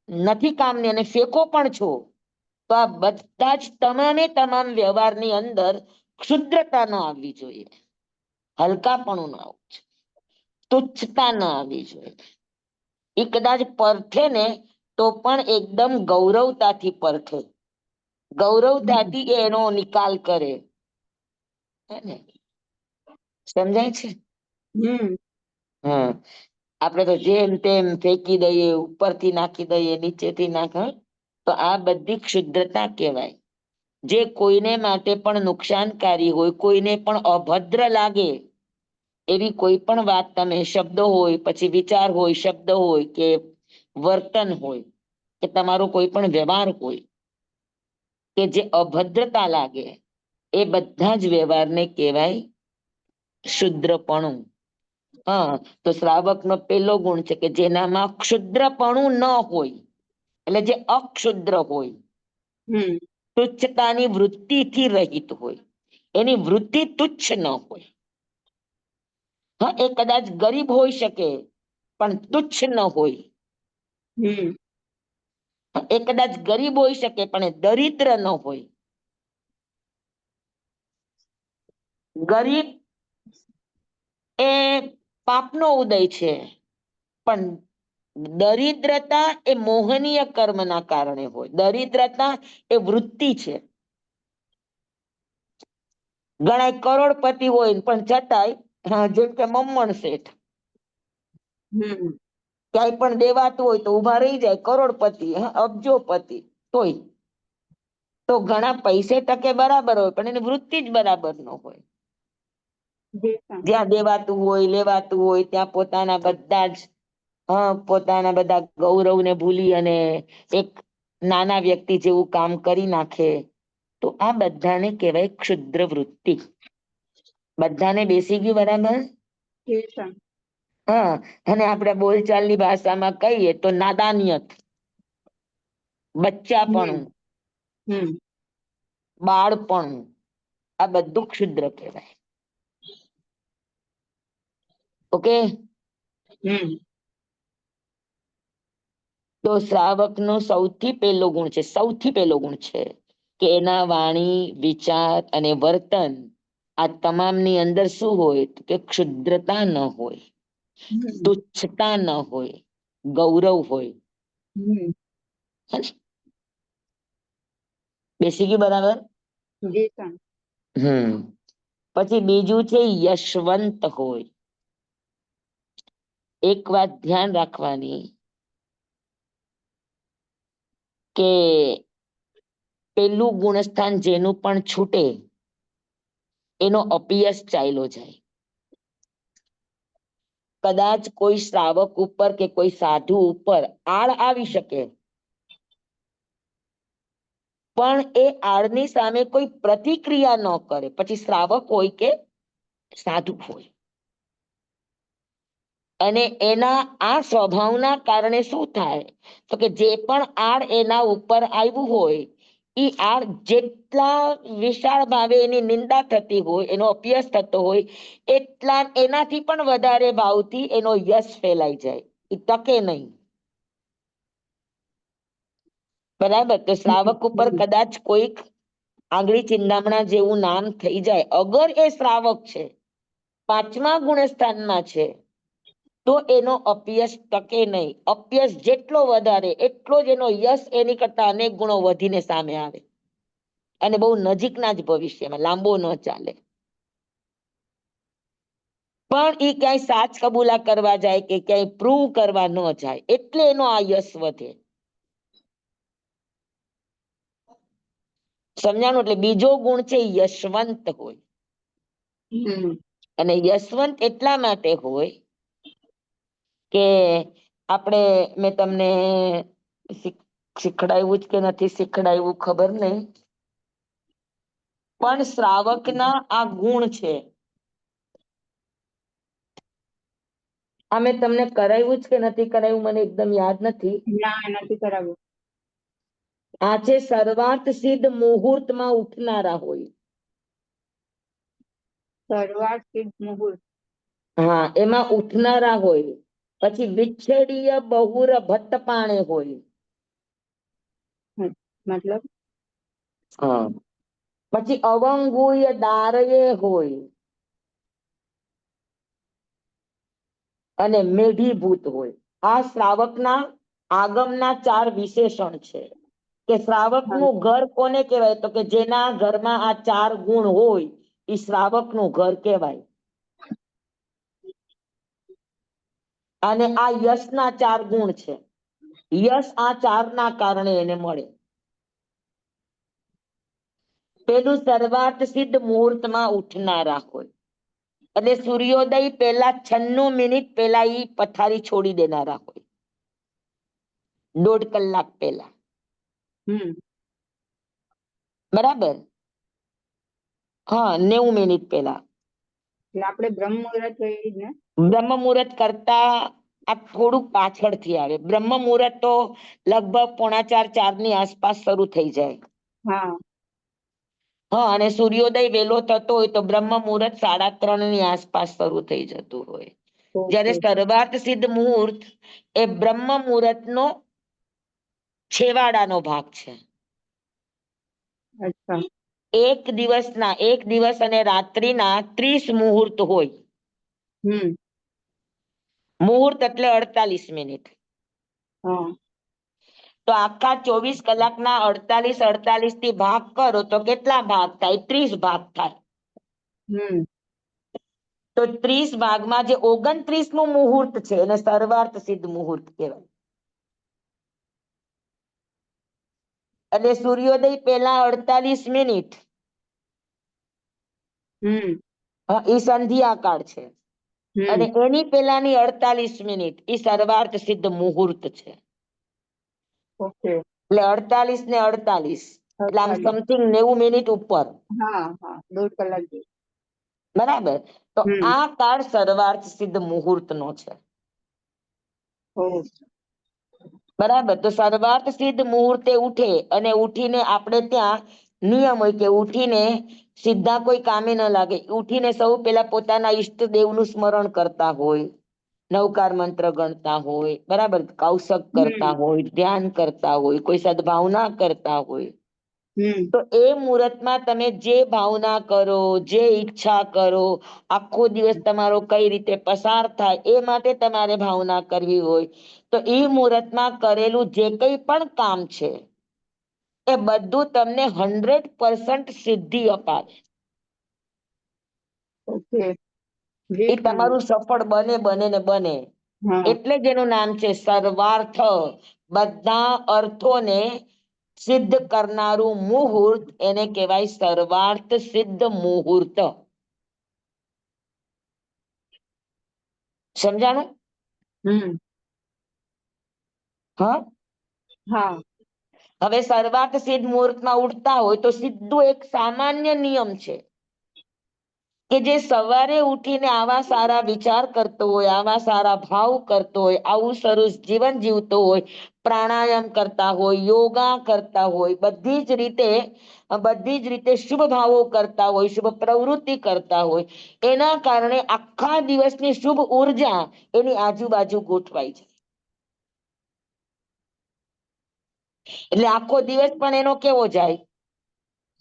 નથી કામની અને ફેંકો પણ છો, તો આ બધા જ તમામે તમામ વ્યવહારની અંદર ક્ષુદ્રતા ન આવવી જોઈએ, હલકાપણું ન આવવું જોઈએ, તુચ્છતા ન આવવી જોઈએ. એ કદાચ પરખે ને તો પણ એકદમ ગૌરવતાથી પરખે, હમ ગૌરવતાથી એનો નિકાલ કરે. હે ને? સમજાય છે? હમ હા, આપડે તો જેમ તેમ ફેંકી દઈએ, ઉપરથી નાખી દઈએ, નીચેથી નાખ, તો આ બધી ક્ષુદ્રતા કહેવાય. જે કોઈને માટે પણ નુકસાનકારી હોય, કોઈને પણ અભદ્ર લાગે, એવી કોઈ પણ વાત તમે શબ્દો હોય, પછી વિચાર હોય, શબ્દ હોય કે વર્તન હોય કે તમારો કોઈ પણ વ્યવહાર હોય કે જે અભદ્રતા લાગે, એ બધા જ વ્યવહારને કહેવાય ક્ષુદ્રપણું. હા, તો શ્રાવકનો પેલો ગુણ છે કે જેનામાં ક્ષુદ્રપણું ન હોય, એટલે જે અક્ષુદ્ર હોય, હમ તુચ્છતાની વૃત્તિથી રહિત હોય, એની વૃત્તિ તુચ્છ ન હોય. હા, એ કદાચ ગરીબ હોઈ શકે પણ તુચ્છ ન હોય. હમ એ કદાચ ગરીબ હોઈ શકે પણ એ દરિદ્ર ન હોય. ગરીબ એ પાપનો ઉદય છે, પણ દરિદ્રતા એ મોહનીય કર્મના કારણે હોય. દરિદ્રતા એ વૃત્તિ છે. ઘણા કરોડપતિ હોય પણ છતાંય જેમ કે મમ્મણ શેઠ, હમ ક્યાંય પણ દેવાતું હોય તો ઉભા રહી જાય, કરોડપતિ, અબજોપતિ, તોય તો ઘણા પૈસે ટકે બરાબર હોય પણ એની વૃત્તિ જ બરાબર ન હોય. દેખાણ. જ્યાં દેવાતું હોય, લેવાતું હોય ત્યાં પોતાના બધા જ પોતાના બધા ગૌરવને ભૂલી અને એક નાના વ્યક્તિ જેવું કામ કરી નાખે, તો આ બધાને કહેવાય ક્ષુદ્ર વૃત્તિ. બધાને બેસી ગયું બરાબર? દેખાણ. હા, અને આપણે બોલચાલની ભાષામાં કહીએ તો નાદાનિયત, બચ્ચાપણું, હમ હમ બાળપણું, આ બધું ક્ષુદ્ર કહેવાય. ઓકે? હમ તો શ્રાવકનો સૌથી પહેલો ગુણ છે, સૌથી પહેલો ગુણ છે કે એના વાણી, વિચાર અને વર્તન, આ તમામની અંદર શું હોય કે ક્ષુદ્રતા ન હોય, હમ તુચ્છતા ન હોય, ગૌરવ હોય. હમ બેસી ગયું બરાબર? દેખાણ. પછી બીજું છે યશવંત હોય. એક વાત ધ્યાન રાખવાની કે પેલું ગુણસ્થાન જેનું પણ છૂટે એનો અપયશ ચાલ્યો જાય. કદાચ કોઈ શ્રાવક ઉપર કે કોઈ સાધુ ઉપર આળ આવી શકે, પણ એ આળની સામે કોઈ પ્રતિક્રિયા ન કરે, પછી શ્રાવક હોય કે સાધુ હોય. અને એના આ સ્વભાવના કારણે શું થાય તો કે જે પણ આડ એના ઉપર આવ્યું હોય, ઈ આડ જેટલા વિશાળ ભાવે એની નિંદા થતી હોય, એનો અપયશ થતો હોય, એટલા એનાથી પણ વધારે ભાવથી એનો યશ ફેલાઈ જાય, એ ટકે નહીં. બરાબર? તો શ્રાવક ઉપર હમ કદાચ કોઈક આંગળી ચિંદામણા જેવું નામ થઈ જાય, અગર એ શ્રાવક છે, પાંચમા ગુણસ્થાનમાં છે, તો એનો અપયશ ટકે નહીં. અપયશ જેટલો વધારે એટલો જ એનો યશ એની કરતા અનેક ગુણો વધીને સામે આવે, અને બહુ નજીકના જ ભવિષ્યમાં, લાંબો ન ચાલે. પણ એ ક્યાંય સાચ કબૂલા કરવા જાય કે ક્યાંય પ્રૂવ કરવા ન જાય, એટલે એનો આ યશ વધે. સમજાણું? એટલે બીજો ગુણ છે યશવંત હોય. હમ અને યશવંત એટલા માટે હોય કે આપણે, મેં તમને શીખડાયું જ કે નથી શીખડાયું ખબર નહીં, પણ શ્રાવકના આ ગુણ છે. આ મેં તમને કરાવ્યું જ કે નથી કરાવ્યું મને એકદમ યાદ નથી. ના, નથી કરાવ્યું. આ છે સર્વાર્થ સિદ્ધ મુહૂર્તમાં ઉઠનારા હોય. શરૂઆત સિદ્ધ મુહૂર્ત. હા, એમાં ઉઠનારા હોય. પછી વિચ્છેદીય બહુર ભટ્ટ હોય. મતલબ? હા, પછી અવંગુય દારયે હોય. અને મેઢીભૂત હોય. આ શ્રાવકના આગમના 4 વિશેષણ છે. કે શ્રાવકનું ઘર કોને કહેવાય તો કે જેના ઘરમાં આ 4 ગુણ હોય, એ શ્રાવકનું ઘર કહેવાય. અને આ યશના 4 ગુણ છે. યશ આ 4 ના કારણે એને મળે. પેલું સર્વાર્થ સિદ્ધ મુહૂર્તમાં ઉઠનારા હોય. એટલે સૂર્યોદય પહેલા 96 મિનિટ પહેલા ઈ પથારી છોડી દેનારા હોય, 1.5 કલાક પહેલા. બરાબર? હા, 90 મિનિટ પહેલા. એટલે આપણે બ્રહ્મ મુહૂર્ત જોઈએ જ ને? બ્રહ્મ મુહૂર્ત કરતા આ થોડુંક પાછળથી આવે. બ્રહ્મ મુહૂર્ત તો લગભગ 3:45 ની આસપાસ શરૂ થઈ જાય. હા. હા, અને સૂર્યોદય વહેલો થતો હોય તો બ્રહ્મ મુહૂર્ત 3:30 ની આસપાસ શરૂ થઈ જતું હોય. જ્યારે સર્વાર્થ સિદ્ધ મુહૂર્ત એ બ્રહ્મ મુહૂર્તનો છેવાડાનો ભાગ છે. અચ્છા. એક દિવસ અને રાત્રિના 30 મુહૂર્ત હોય. મુહૂર્ત એટલે 48 મિનિટ. હા. તો આખા 24 કલાકના 48 થી ભાગ કરો તો કેટલા ભાગ થાય? 30 ભાગ થાય. તો 30 ભાગમાં જે 29મું મુહૂર્ત છે એને સર્વાર્થ સિદ્ધ મુહૂર્ત કહેવાય. અને સૂર્યોદય પહેલા 48 મિનિટ એ સંધ્યા કાળ છે. અને એની પહેલાની 48 મિનિટ એ સર્વાર્થ સિદ્ધ મુહૂર્ત છે. ઓકે. એટલે 48 ને 48 એટલે આમ 48. સમથિંગ 90 મિનિટ ઉપર. હા હા, 1.5 કલાક જેવું. બરાબર? તો આ કાળ સર્વાર્થ સિદ્ધ મુહૂર્ત નો છે. બરાબર? તો સર્વાર્થ સિદ્ધ મુહૂર્તે ઉઠે અને ઉઠીને આપણે ત્યાં નિયમ હોય કે ઉઠીને સીધા કોઈ કામે ન લાગે. ઉઠીને સૌ પહેલા પોતાના ઈષ્ટદેવનું સ્મરણ કરતા હોય, નવકાર મંત્ર ગણતા હોય, બરાબર? કૌશક કરતા હોય, ધ્યાન કરતા હોય, કોઈ સદભાવના કરતા હોય. તો એ મુહૂર્તમાં તમે જે ભાવના કરો, જે ઈચ્છા કરો, આખો દિવસ તમારો કઈ રીતે પસાર થાય એ માટે તમારે ભાવના કરવી હોય તો એ મુહૂર્તમાં કરેલું જે કંઈ પણ કામ છે એ બધું તમને 100% સિદ્ધિ અપાવે. ઓકે. એ તમારું સફળ બને ને બને. એટલે જ એનું નામ છે સર્વાર્થ. બધા અર્થોને સિદ્ધ કરનારું મુહૂર્ત એને કહેવાય સર્વાર્થ સિદ્ધ મુહૂર્ત. સમજાણું? હા. હવે સર્વાર્થ સિદ્ધ મુહૂર્તમાં ઉઠતા હોય તો સીધું એક સામાન્ય નિયમ છે કે જે સવારે ઉઠીને આવા સારા વિચાર કરતો હોય, આવા સારા ભાવ કરતો હોય, આવું સરસ જીવન જીવતો હોય, પ્રાણાયામ કરતા હોય, યોગા કરતા હોય, બધી જ રીતે શુભ ભાવો કરતા હોય, શુભ પ્રવૃત્તિ કરતા હોય, એના કારણે આખા દિવસની શુભ ઉર્જા એની આજુબાજુ ગોઠવાય છે. એટલે આખો દિવસ પણ એનો કેવો જાય?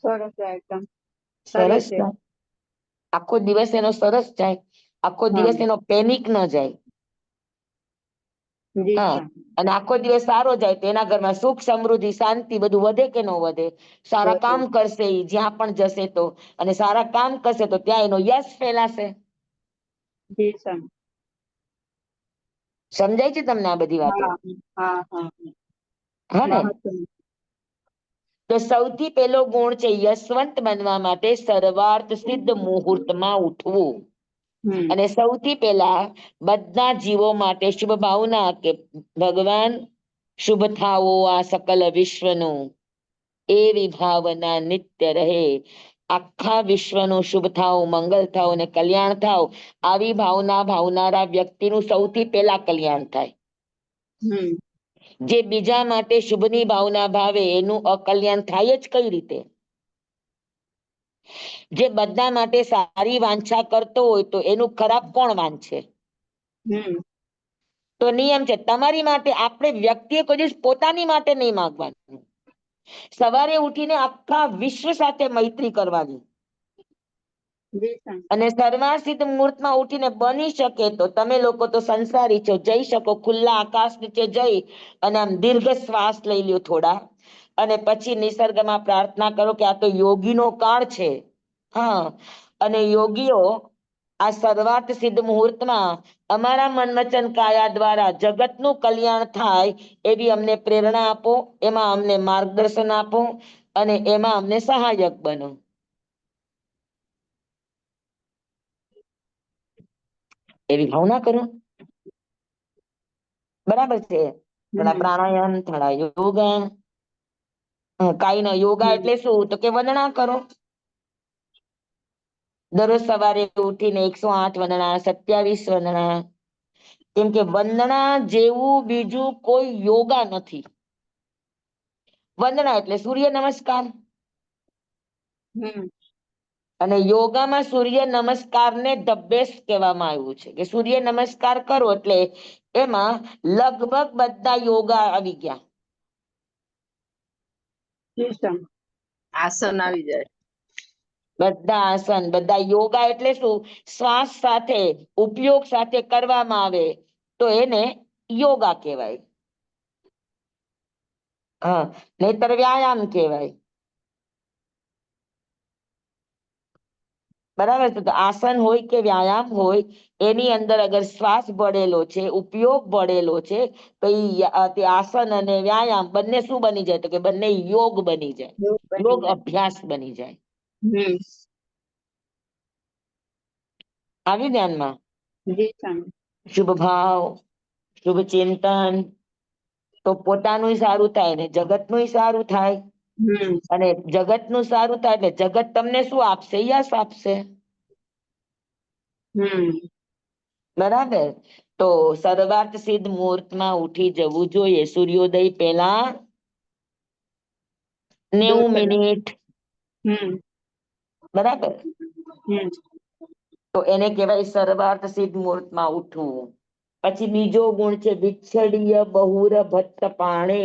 સરસ જાય એકદમ. સારી સરસ રીતે. જાય. આખો દિવસ એનો સરસ જાય. આખો દિવસ એનો પેનિક ન જાય. હા. અને આખો દિવસ સારો જાય તો એના ઘરમાં સુખ, સમૃદ્ધિ, શાંતિ બધું વધે કે ન વધે? સારા કામ કરશે ઈ જ્યાં પણ જશે તો, અને સારા કામ કરશે તો ત્યાં એનો યશ ફેલાશે. સમજાય છે તમને આ બધી વાતો? હા ને? તો સૌથી પહેલો ગુણ છે યશવંત બનવા માટે સર્વાર્થ સિદ્ધ મુહૂર્તમાં ઉઠવું. અને સૌથી પહેલા બધા જીવો માટે શુભ ભાવના કે ભગવાન શુભ થાવો આ સકલ વિશ્વનું, એવી ભાવના નિત્ય રહે. આખા વિશ્વનું શુભ થાવ, મંગલ થાવ અને કલ્યાણ થાવ, આવી ભાવના ભાવનારા વ્યક્તિનું સૌથી પહેલા કલ્યાણ થાય. જે બીજા માટે શુભની ભાવના ભાવે એનું અકલ્યાણ થાય જ કઈ રીતે? જે બધા માટે સારી વાંછા કરતો હોય તો એનું ખરાબ કોણ વાંચે? તો નિયમ છે તમારી માટે આપણે વ્યક્તિએ કોઈ દિવસ પોતાની માટે નહીં માંગવાનું. સવારે ઉઠીને આખા વિશ્વ સાથે મૈત્રી કરવાની. અને સર્વાર્થ સિદ્ધ મુહૂર્તમાં ઉઠીને બની શકે તો તમે લોકો તો સંસારી છો, જઈ શકો ખુલ્લા આકાશ નીચે જઈ અને આમ દીર્ઘ શ્વાસ લઈ લ્યો થોડા, અને પછી નિસર્ગમાં પ્રાર્થના કરો કે આ તો યોગીનો કાળ છે. હા, અને યોગીઓ આ સર્વાર્થ સિદ્ધ મુહૂર્તમાં અમારા મન વચન કાયા દ્વારા જગતનું કલ્યાણ થાય એવી અમને પ્રેરણા આપો, એમાં અમને માર્ગદર્શન આપો અને એમાં અમને સહાયક બનો. એવી ભાવના કરો. બરાબર છે. થોડા હમ પ્રાણાયામ, થોડા યોગા. કાઈ ન યોગા એટલે શું? તો કે વંદના કરો. દરરોજ સવારે ઉઠીને 108 વંદના, 27 વંદના. કેમ કે વંદના જેવું બીજું કોઈ યોગા નથી. વંદના એટલે સૂર્ય નમસ્કાર. હમ અને યોગામાં સૂર્ય નમસ્કાર ને ધ બેસ્ટ કહેવામાં આવ્યું છે, કે સૂર્ય નમસ્કાર કરો એટલે એમાં લગભગ બધા યોગા આવી ગયા. સિસ્ટમ આસન આવી જાય. બધા આસન, બધા યોગા એટલે શું? શ્વાસ સાથે, ઉપયોગ સાથે કરવામાં આવે તો એને યોગા કહેવાય. હા, નહીતર વ્યાયામ કહેવાય. બરાબર છે. તો આસન હોય કે વ્યાયામ હોય, એની અંદર અગર શ્વાસ ભળેલો છે, ઉપયોગ ભળેલો છે, તો તે આસન અને વ્યાયામ બંને શું બની જાય? તો કે બંને યોગ બની જાય, યોગ બની યોગ જાય. અભ્યાસ બની જાય. હમ આવી ધ્યાનમાં? જી સ્વામી. શુભ ભાવ, શુભ ચિંતન, તો પોતાનું સારું થાય ને જગતનું સારું થાય. હમ અને જગતનું સારું થાય એટલે જગત તમને શું આપશે? યશ આપશે. હમ બરાબર. તો સર્વાર્થ સિદ્ધ મુહૂર્તમાં ઉઠી જવું જોઈએ, સૂર્યોદય પહેલા 90 મિનિટ. હમ બરાબર. હમ તો એને કહેવાય સર્વાર્થ સિદ્ધ મુહૂર્તમાં ઉઠવું. પછી બીજો ગુણ છે વિચ્છડીય બહુર ભટ્ટ પાણે.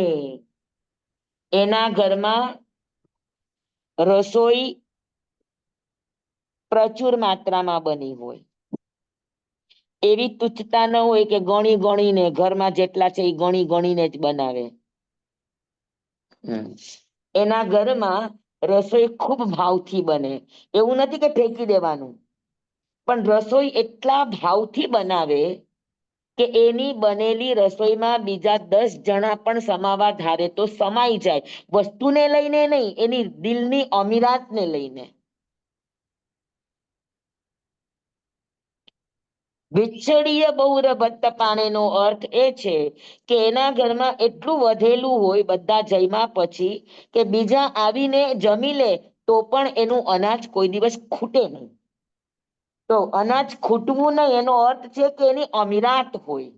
એના ઘરમાં રસોઈ પ્રચુર માત્રામાં બની હોય. એવી તુચ્છતા ન હોય કે ગણી ગણીને, ઘરમાં જેટલા છે એ ગણી ગણીને જ બનાવે. એના ઘરમાં રસોઈ ખૂબ ભાવથી બને. એવું નથી કે ફેંકી દેવાનું, પણ રસોઈ એટલા ભાવથી બનાવે કે એની બનેલી રસોઈમાં બીજા 10 જણા પણ સમાવા ધારે તો સમાઈ જાય. વસ્તુને લઈને નહીં, એની દિલની અમીરાતને લઈને. વિચ્છડીય બહુર ભટ્ટ પાણીનો અર્થ એ છે કે એના ઘરમાં એટલું વધેલું હોય બધા જમ્યા પછી, કે બીજા આવીને જમી લે તો પણ એનું અનાજ કોઈ દિવસ ખૂટે નહીં. તો અનાજ ખૂટવું નહીં એનો અર્થ છે કે એની અમીરાત હોય.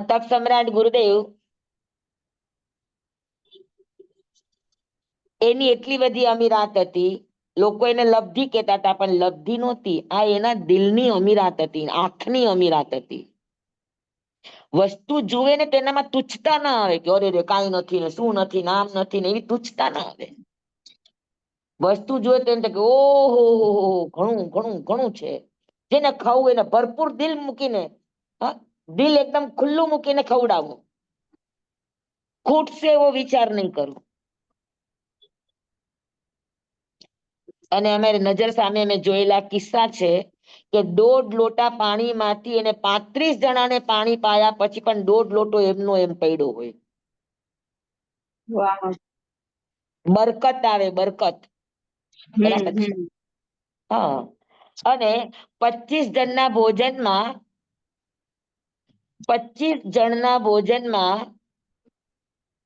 તપ સમ્રાટ ગુરુદેવ, એની એટલી બધી અમીરાત હતી, લોકો એને લબ્ધિ કહેતા હતા, પણ લબ્ધિ નહોતી, આ એના દિલની અમીરાત હતી, આંખની અમીરાત હતી. વસ્તુ જુએ ને તેનામાં તુચ્છતા ના આવે કે અરે રે કાંઈ નથી ને, શું નથી, નામ નથી ને, એવી તુચ્છતા ના આવે. વસ્તુ જોઈ તો કે ઓહો ઘણું ઘણું ઘણું છે. જેને ખાવું એને ભરપૂર દિલ મૂકીને, દિલ એકદમ ખુલ્લું મૂકીને ખવડાવું. ખૂટશે એવો વિચાર નહીં કરવો. અને અમારી નજર સામે અમે જોયેલા કિસ્સા છે કે 1.5 લોટા પાણીમાંથી એને 35 જણાને પાણી પાયા પછી પણ 1.5 લોટો એમનો એમ પડ્યો હોય. વાહ. બરકત આવે, બરકત. બરાબર છે. હમ હા. અને 25 જણના ભોજનમાં 25 જણના ભોજનમાં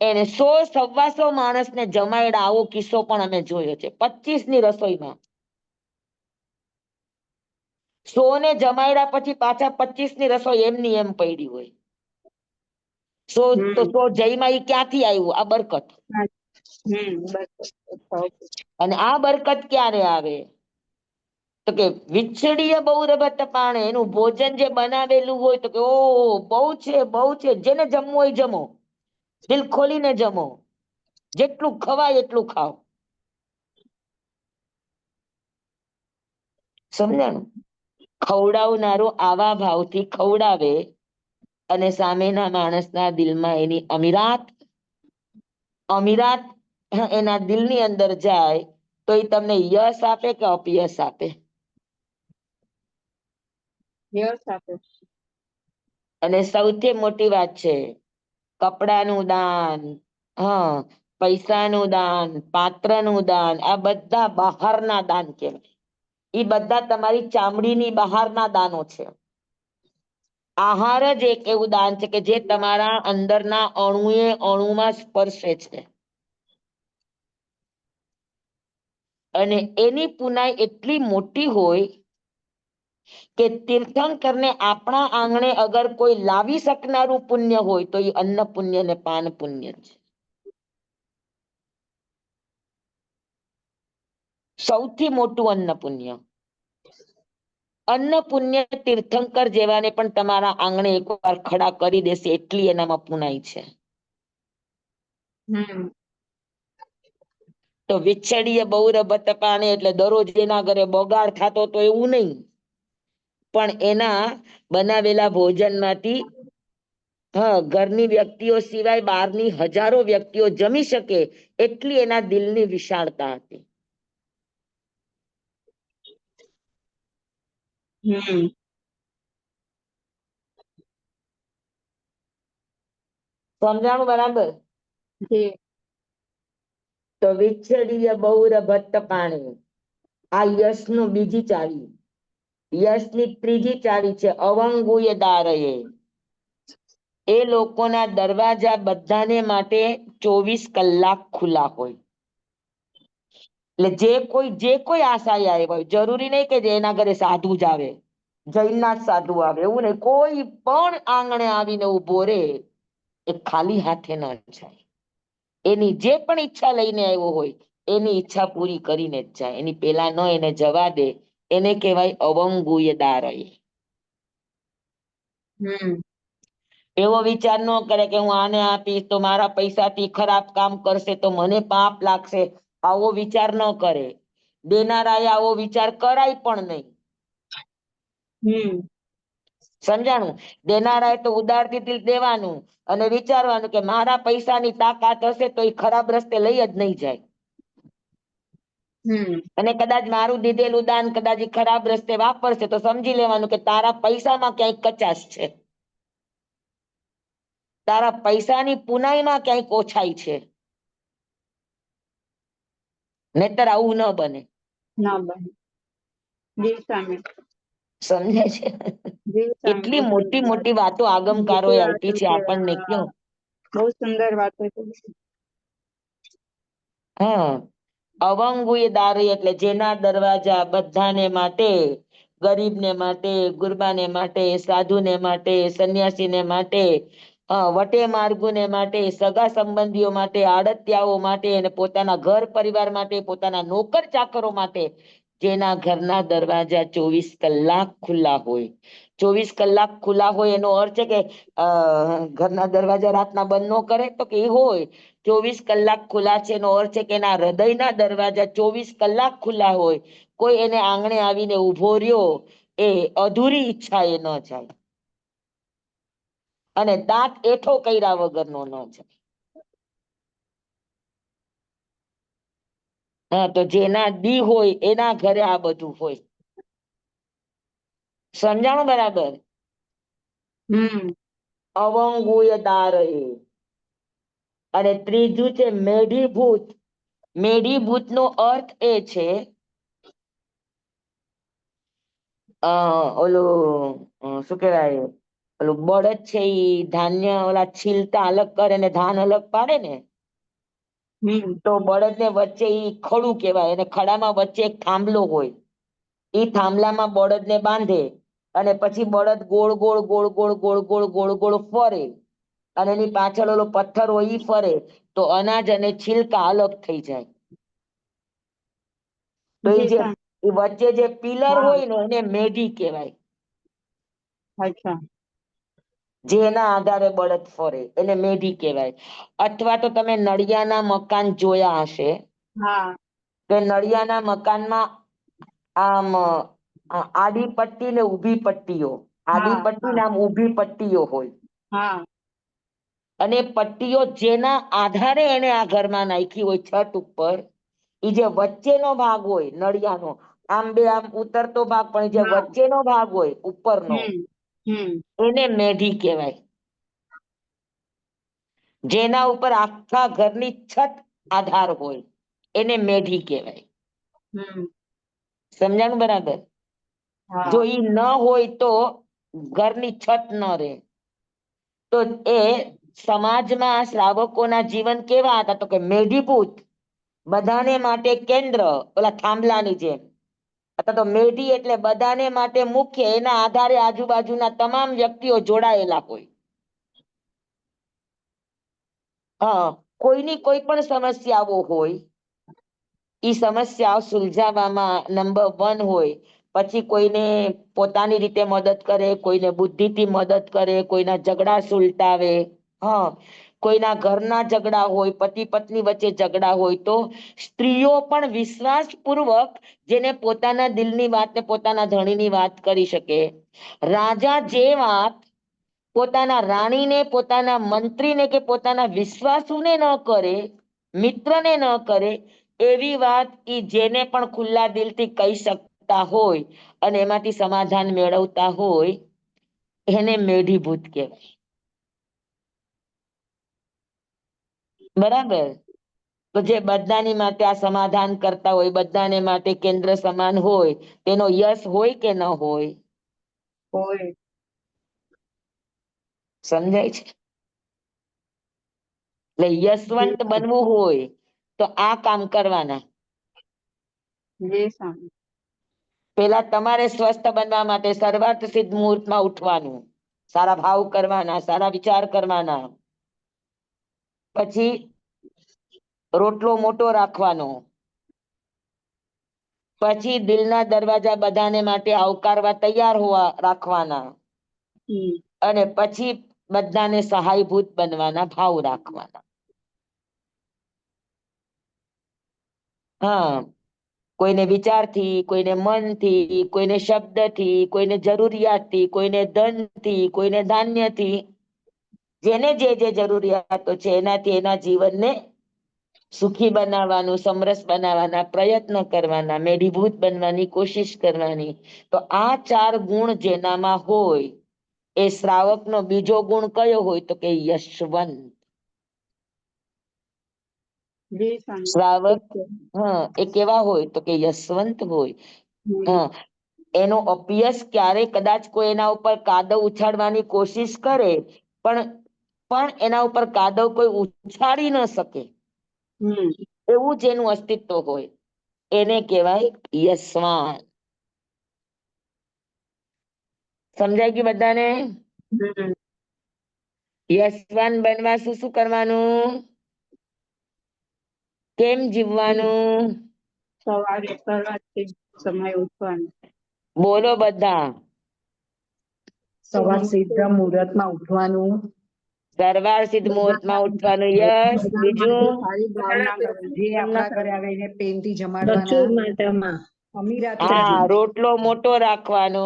એને 100-125 માણસને જમાડ્યા, આવો કિસ્સો પણ અમે જોયો છે. 25 ની રસોઈમાં 100 ને જમાડ્યા પછી પાછા 25 ની રસોઈ એમની એમ પડી હોય. 100 તો 100 જયમાં ઈ ક્યાંથી આવ્યું? આ બરકત. બસ. અને આ બરકત ક્યારે આવે? તો કે વિચ્છડીય બહુર ભટ્ટ પાણે, એનું ભોજન જે બનાવેલું હોય તો કે ઓહો બહુ છે, બહુ છે. જેને જમવું હોય જમો, દિલ ખોલીને જમો, જેટલું ખવાય એટલું ખાઓ. સમજાણું? ખવડાવનારો આવા ભાવથી ખવડાવે અને સામેના માણસના દિલમાં એની અમીરાત એના દિલની અંદર જાય તો એ તમને યશ આપે કે અપયશ આપે? યશ આપે. અને સૌથી મોટી વાત છે, કપડાનું દાન, પૈસાનું દાન, પાત્રનું દાન, આ બધા બહારના દાન કહેવાય. એ બધા તમારી ચામડીની બહારના દાનો છે. આહાર જ એક એવું દાન છે કે જે તમારા અંદરના અણુએ અણુમાં સ્પર્શે છે. અને એની પુનાઈ એટલી મોટી હોય કે તીર્થંકરને આપણા આંગણે અગર કોઈ લાવી શકનારું પુણ્ય હોય તો એ અન્ન પુણ્ય ને પાન પુણ્ય છે. સૌથી મોટું અન્ન પુણ્ય. અન્ન પુણ્ય તીર્થંકર જેવાને પણ તમારા આંગણે એકવાર ખડા કરી દેશે એટલી એનામાં પુનાઈ છે. તો વિછડીએ બહુ રભત પાણી એટલે દરરોજ એના ઘરે બગાડ થતો તો એવું નહીં, પણ એના બનાવેલા ભોજનમાંથી ઘરની વ્યક્તિઓ સિવાય બહારની હજારો વ્યક્તિઓ જમી શકે એટલી એના દિલની વિશાળતા હતી. સમજાણું બરાબર? તો વિછડીએ બહુ રભત પાણી, આ યશ નું બીજી ચાવી. યશની ત્રીજી ચાવી છે અવંગુએ દારયે. એ લોકોના દરવાજા બધાને માટે 24 કલાક ખુલ્લા હોય. એટલે જે કોઈ આશાએ આવ્યો હોય, જરૂરી નહીં કે એના ઘરે સાધુ જ આવે, જૈનના જ સાધુ આવે એવું નહીં, કોઈ પણ આંગણે આવીને ઉભો રે એ ખાલી હાથે ન જાય. એની જે પણ ઈચ્છા લઈને આવ્યો હોય એની ઈચ્છા પૂરી કરીને જ જાય. એની પેલા ન એને જવા દે એને કહેવાય અવંગુય દારયે. એવો વિચાર ન કરે કે હું આને આપીશ તો મારા પૈસાથી ખરાબ કામ કરશે તો મને પાપ લાગશે, આવો વિચાર ન કરે. દેનારાએ આવો વિચાર કરાય પણ નહીં. સમજાણું? દેનારાએ તો ઉદારથી દેવાનું અને વિચારવાનું કે મારા પૈસાની તાકાત હશે તો એ ખરાબ રસ્તે લઈ જ નહીં જાય. અને કદાચ મારું દીધેલું દાન કદાચ ખરાબ રસ્તે વાપરશે તો સમજી લેવાનું કે તારા પૈસામાં ક્યાંક કચાશ છે, તારા પૈસાની પુનાઈમાં ક્યાંક ઓછાઈ છે, નહીતર આવું ન બને. સમજે છે? એટલી મોટી મોટી વાતો આગમકારોએ આપી છે આપણને કયો. બહુ સુંદર વાતો છે. અવંગુય દારી એટલે જેના દરવાજા બધાને માટે, ગરીબને માટે, ગુરબાને માટે, સાધુને માટે, સંન્યાસીને માટે, વટે માર્ગુને માટે, સગા સંબંધીઓ માટે, આડતિયાઓ માટે અને પોતાના ઘર પરિવાર માટે, પોતાના નોકર ચાકરો માટે, જેના ઘરના દરવાજા 24 કલાક ખુલ્લા હોય. 24 કલાક ખુલ્લા હોય એનો અર્થ છે કે ઘરના દરવાજા રાતના બંધ ન કરે તો કે હોય 24 કલાક ખુલ્લા છે એનો અર્થ છે કે એના હૃદયના દરવાજા 24 કલાક ખુલ્લા હોય. કોઈ એને આંગણે આવીને ઉભો રહ્યો એ અધૂરી ઈચ્છા એ ન જાય અને દાંત એઠો કર્યા વગરનો ન જાય. તો જેના દી હોય એના ઘરે આ બધું હોય. સમજાણું બરાબર? અવંગુય દારયે. અને ત્રીજું છે મેઢીભૂત. મેઢીભૂત નો અર્થ એ છે ઓલું શું કહેવાય, ઓલું બળદ છે ઈ ધાન્ય ઓલા છીલતા અલગ કરે ને ધાન અલગ પાડે ને, તો બળદ ને વચ્ચે ઈ ખડું કહેવાય અને ખડામાં વચ્ચે એક થાંભલો હોય. ઈ થાંભલામાં બળદ ને બાંધે અને પછી બળદ ગોળ ગોળ ગોળ ગોળ ગોળ ગોળ ગોળ ગોળ ફરે અને એની પાછળ ઓલો પથ્થર હોય ઈ ફરે તો અનાજ અને છિલકા અલગ થઈ જાય. તો એ જે વચ્ચે જે પિલર હોય ને એને મેઢી કહેવાય. જેના આધારે બળદ ફરે એને મેઢી કહેવાય. અથવા તો તમે નળિયાના મકાન જોયા હશે કે નળિયાના મકાનમાં આમ આડી પટ્ટી ને ઊભી પટ્ટીઓ, આડી પટ્ટી ને આમ ઊભી પટ્ટીઓ હોય. અને પટ્ટીઓ જેના આધારે એને આ ઘરમાં નાખી હોય છત ઉપર, ઈ જે વચ્ચેનો ભાગ હોય નળિયાનો, આમ બે આમ ઉતરતો ભાગ પણ જે વચ્ચેનો ભાગ હોય ઉપરનો એને મેઢી કહેવાય. જેના ઉપર આખા ઘરની છત આધાર હોય એને મેઢી કહેવાય. સમજાણું બરાબર? હા જો ઈ ન હોય તો ઘરની છત ન રહે. તો એ સમાજમાં શ્રાવકોના જીવન કેવા હતા? તો કે મેઢીભૂત, બધાને માટે કેન્દ્ર, ઓલા થાંભલાની જેમ. અથવા તો મેઢી એટલે બધાને માટે મુખ્ય, એના આધારે આજુબાજુના તમામ વ્યક્તિઓ જોડાયેલા હોય. હા, કોઈની કોઈ પણ સમસ્યાઓ હોય, ઈ સમસ્યા સુલઝાવવામાં નંબર 1 હોય. પછી કોઈને પોતાની રીતે મદદ કરે, કોઈને બુદ્ધિથી મદદ કરે, કોઈના ઝઘડા સુલટાવે. હા, કોઈના ઘરના ઝઘડા હોય, પતિ પત્ની વચ્ચે ઝઘડા હોય તો સ્ત્રીઓ પણ વિશ્વાસ પૂર્વક જેને પોતાના દિલની વાત ને પોતાના ધણીની વાત કરી શકે. રાજા જે વાત પોતાના રાણીને, પોતાના મંત્રીને કે પોતાના વિશ્વાસુને ન કરે, મિત્રને ન કરે, એવી વાત ઈ જેને પણ ખુલ્લા દિલથી કહી શકતા હોય અને એમાંથી સમાધાન મેળવતા હોય, એને મેઢીભૂત કહેવાય. બરાબર? તો જે બધાની માટે આ સમાધાન કરતા હોય, બધાને માટે કેન્દ્ર સમાન હોય, તેનો યશ હોય કે ન હોય? હોય. સમજાય છે? એટલે યશવંત બનવું હોય તો આ કામ કરવાના. જી સ્વામી. પેલા તમારે સ્વસ્થ બનવા માટે સર્વાર્થ સિદ્ધ મુહૂર્તમાં ઉઠવાનું, સારા ભાવ કરવાના, સારા વિચાર કરવાના. પછી રોટલો મોટો રાખવાનો. પછી દિલના દરવાજા બધાને માટે આવકારવા તૈયાર હોવા રાખવાના. અને પછી બધાને સહાયભૂત બનવાના, ભાવ રાખવાના. હા, કોઈને વિચારથી, કોઈને મનથી, કોઈને શબ્દથી, કોઈને જરૂરિયાતથી, કોઈને ધનથી, કોઈને ધાન્યથી, જેને જે જે જરૂરિયાતો છે એનાથી એના જીવનને સુખી બનાવવાનું, સમરસ બનાવવાના પ્રયત્ન કરવાના, મેઢીભૂત બનવાની કોશિશ કરવાની. તો આ 4 ગુણ જેનામાં હોય, એ શ્રાવકનો બીજો ગુણ કયો હોય? તો કે યશવંત. જી સ્વામી. શ્રાવક એ કેવા હોય? તો કે યશવંત હોય. હા, એનો અભ્યાસ ક્યારે કદાચ કોઈ એના ઉપર કાદવ ઉછાળવાની કોશિશ કરે, પણ એના ઉપર કાદવ કોઈ ઉછાળી ન શકે, એવું જેનું અસ્તિત્વ હોય, એને કહેવાય યશવાન. સમજાય ગયું બધાને? યશવાન બનવા શું શું કરવાનું? કેમ જીવવાનું? સવારે સવારથી સમય ઉઠવાનું. બોલો બધા. સવાર સીધા મુહૂર્તમાં ઉઠવાનું. સરવાર સિદ્ધ મુહૂર્તમાં ઉઠવાનું. યશ. બીજું? સારી ભાવના કરવાની. જે આપણા ઘરે આવે એને પ્રેમથી જમાડવાના. અમીરાથી હા, રોટલો મોટો રાખવાનો.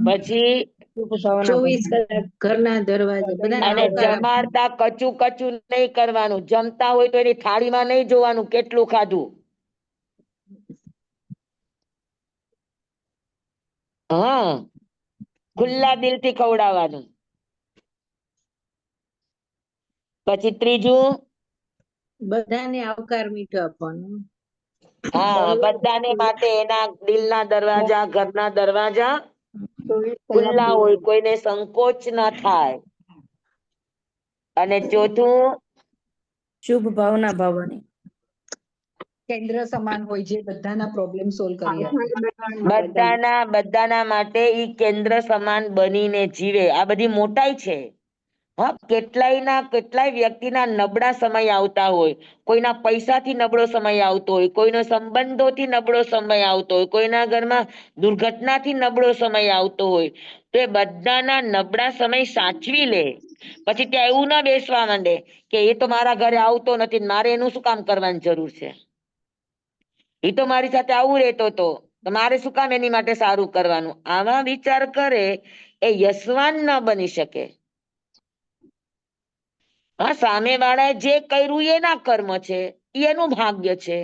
પછી 24 કલાક ઘરના દરવાજા બધાને અને આવકાર આપવાનો. જમાડતા કચું કચું નહીં કરવાનું. જમતા હોય તો એની થાળીમાં નહીં જોવાનું કેટલું ખાધું. હા, ખુલ્લા દિલથી ખવડાવવાનું. પછી ત્રીજું, બધાને આવકાર મીઠો આપવાનો. હા, બધાને માટે એના દિલના દરવાજા, ઘરના દરવાજા 24 કલાક ખુલ્લા હોય, કોઈને સંકોચ ના થાય. અને ચોથું, શુભ ભાવના ભાવવાની. કેન્દ્ર સમાન હોય, જે બધાના પ્રોબ્લેમ સોલ્વ કરી આપે. બધાના માટે ઈ કેન્દ્ર સમાન બનીને જીવે. આ બધી મોટાઈ છે. હા, કેટલાય વ્યક્તિના નબળા સમય આવતા હોય. કોઈના પૈસાથી નબળો સમય આવતો હોય, કોઈનો સંબંધોથી નબળો સમય આવતો હોય, કોઈના ઘરમાં દુર્ઘટનાથી નબળો સમય આવતો હોય. તો એ બધાના નબળા સમય સાચવી લે. પછી ત્યાં એવું ના બેસવા માંડે કે એ તો મારા ઘરે આવતો નથી, મારે એનું શું કામ કરવાની જરૂર છે? એ તો મારી સાથે આવું રહેતો હતો, તો મારે શું કામ એની માટે સારું કરવાનું? આવા વિચાર કરે એ યશવાન ન બની શકે. હા, સામે વાળાએ જે કર્યું એના કર્મ છે, એનું ભાગ્ય છે.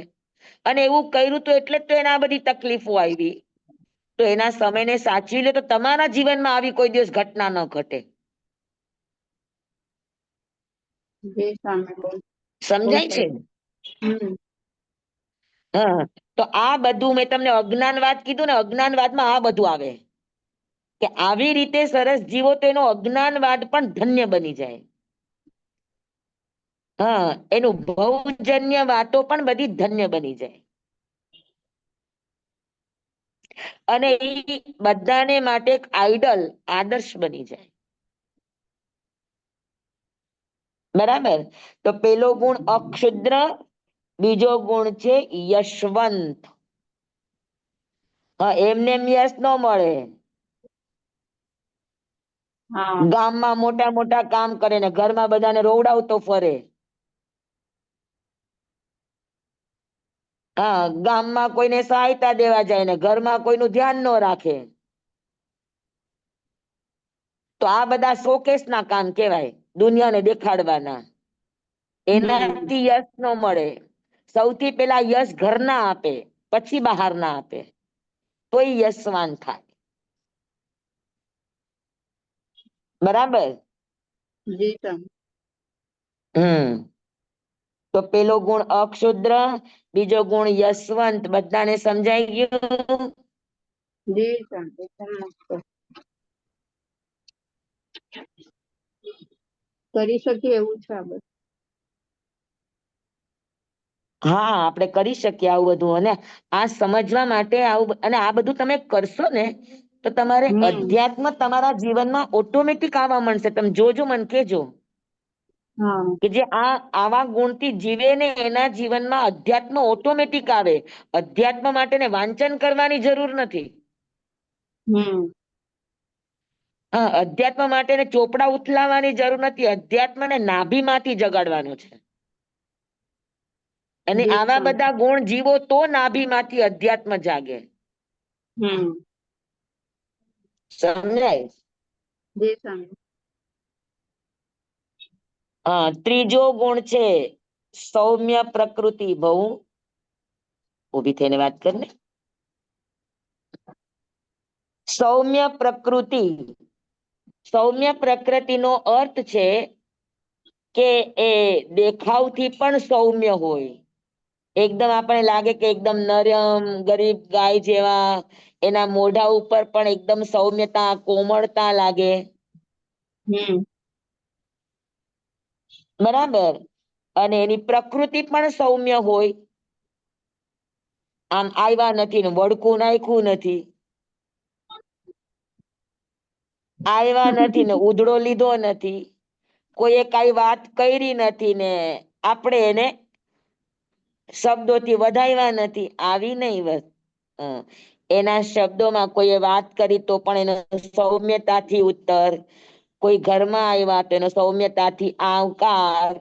અને એવું કર્યું તો એટલે જ તો એને આ બધી તકલીફો આવી. તો એના સમયને સાચવી લે તો તમારા જીવનમાં આવી કોઈ દિવસ ઘટના ન ઘટે. જી સ્વામી. સમજાય છે? હા, તો આ બધું મેં તમને અજ્ઞાનવાદ કીધું ને, અજ્ઞાનવાદમાં આ બધું આવે કે આવી રીતે સરસ જીવો તો એનો અજ્ઞાનવાદ પણ ધન્ય બની જાય. હા, એનું ભવજન્ય વાતો પણ બધી ધન્ય બની જાય. અને એ બધાને માટે એક આઈડલ, આદર્શ બની જાય. બરાબર. તો પેલો ગુણ અક્ષુદ્ર, બીજો ગુણ છે યશવંત. હા, એમને એમ યશ ન મળે. હા ગામમાં મોટા મોટા કામ કરે ને ઘરમાં બધાને રોવડાવતો ફરે. હા, ગામમાં કોઈને સહાયતા દેવા જાય ને ઘરમાં કોઈનું ધ્યાન ન રાખે. તો આ બધા શોકેસ ના કામ કહેવાય, દુનિયાને દેખાડવાના. એનાથી યશ ન મળે. સૌથી પેલા યશ ઘરના આપે, પછી બહાર ના આપે, તોય યશવાન થાય. બરાબર. જી સ્વામી. તો પેલો ગુણ અક્ષુદ્ર, બીજો ગુણ યશવંત, બધાને સમજાઈ ગયું? જી સ્વામી, એકદમ મસ્ત. કરી શકીએ એવું છે આ બધું. હા, આપણે કરી શકીએ આવું બધું. અને આ સમજવા માટે આવું, અને આ બધું તમે કરશો ને તો તમારે અધ્યાત્મ તમારા જીવનમાં ઓટોમેટિક આવવા માંડશે. તમે જોજો, મને કેજો હા કે જે આવા ગુણથી જીવે ને એના જીવનમાં અધ્યાત્મ ઓટોમેટિક આવે. અધ્યાત્મ માટે ને વાંચન કરવાની જરૂર નથી. હા, અધ્યાત્મ માટે ને ચોપડા ઉથલાવવાની જરૂર નથી. અધ્યાત્મને નાભીમાંથી જગાડવાનો છે. અને જી આવા સ્વામી. બધા ગુણ જીવો તો નાભીમાંથી અધ્યાત્મ જાગે. સમજાય? જી સ્વામી. હા, ત્રીજો ગુણ છે સૌમ્ય પ્રકૃતિ. બહુ ઉભી થઈને વાત કરને. સૌમ્ય પ્રકૃતિ. સૌમ્ય પ્રકૃતિનો અર્થ છે કે એ દેખાવથી પણ સૌમ્ય હોય. એકદમ આપણે લાગે કે એકદમ નરમ ગરીબ ગાય જેવા, એના મોઢા ઉપર પણ એકદમ સૌમ્યતા, કોમળતા લાગે. બરાબર. અને એની પ્રકૃતિ પણ સૌમ્ય હોય. આમ આવ્યા નથી ને વડકું નાખ્યું નથી, આવ્યા નથી ને ઉધડો લીધો નથી, કોઈએ કઈ વાત કરી નથી ને આપણે એને શબ્દોથી વધાવ્યા નથી, આવી નહીં બસ. એના શબ્દોમાં કોઈએ વાત કરી તો પણ એનો સૌમ્યતાથી ઉત્તર, કોઈ ઘરમાં આવ્યા તો એનો સૌમ્યતાથી આવકાર.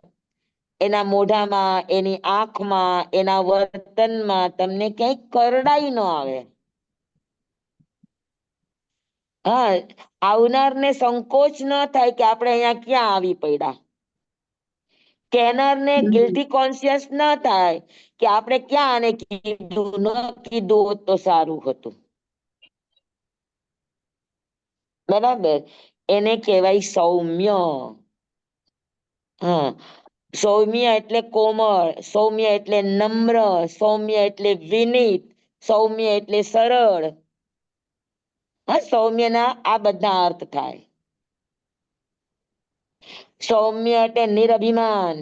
એના મોઢામાં, એની આંખમાં, એના વર્તનમાં તમને ક્યાંય કરડાઈ ન આવે. હા, આવનારને સંકોચ ન થાય કે આપણે અહીંયા ક્યાં આવી પડ્યા. કેનરને ગિલ્ટી કોન્શિયસ ન થાય કે આપણે ક્યાં આને કીધું, ન કીધું હોત તો સારું હતું. બરાબર. એને કહેવાય સૌમ્ય. હા, સૌમ્ય એટલે કોમળ, સૌમ્ય એટલે નમ્ર, સૌમ્ય એટલે વિનીત, સૌમ્ય એટલે સરળ. હા, સૌમ્યના આ બધા અર્થ થાય. સૌમ્ય એટલે નિરભિમાન,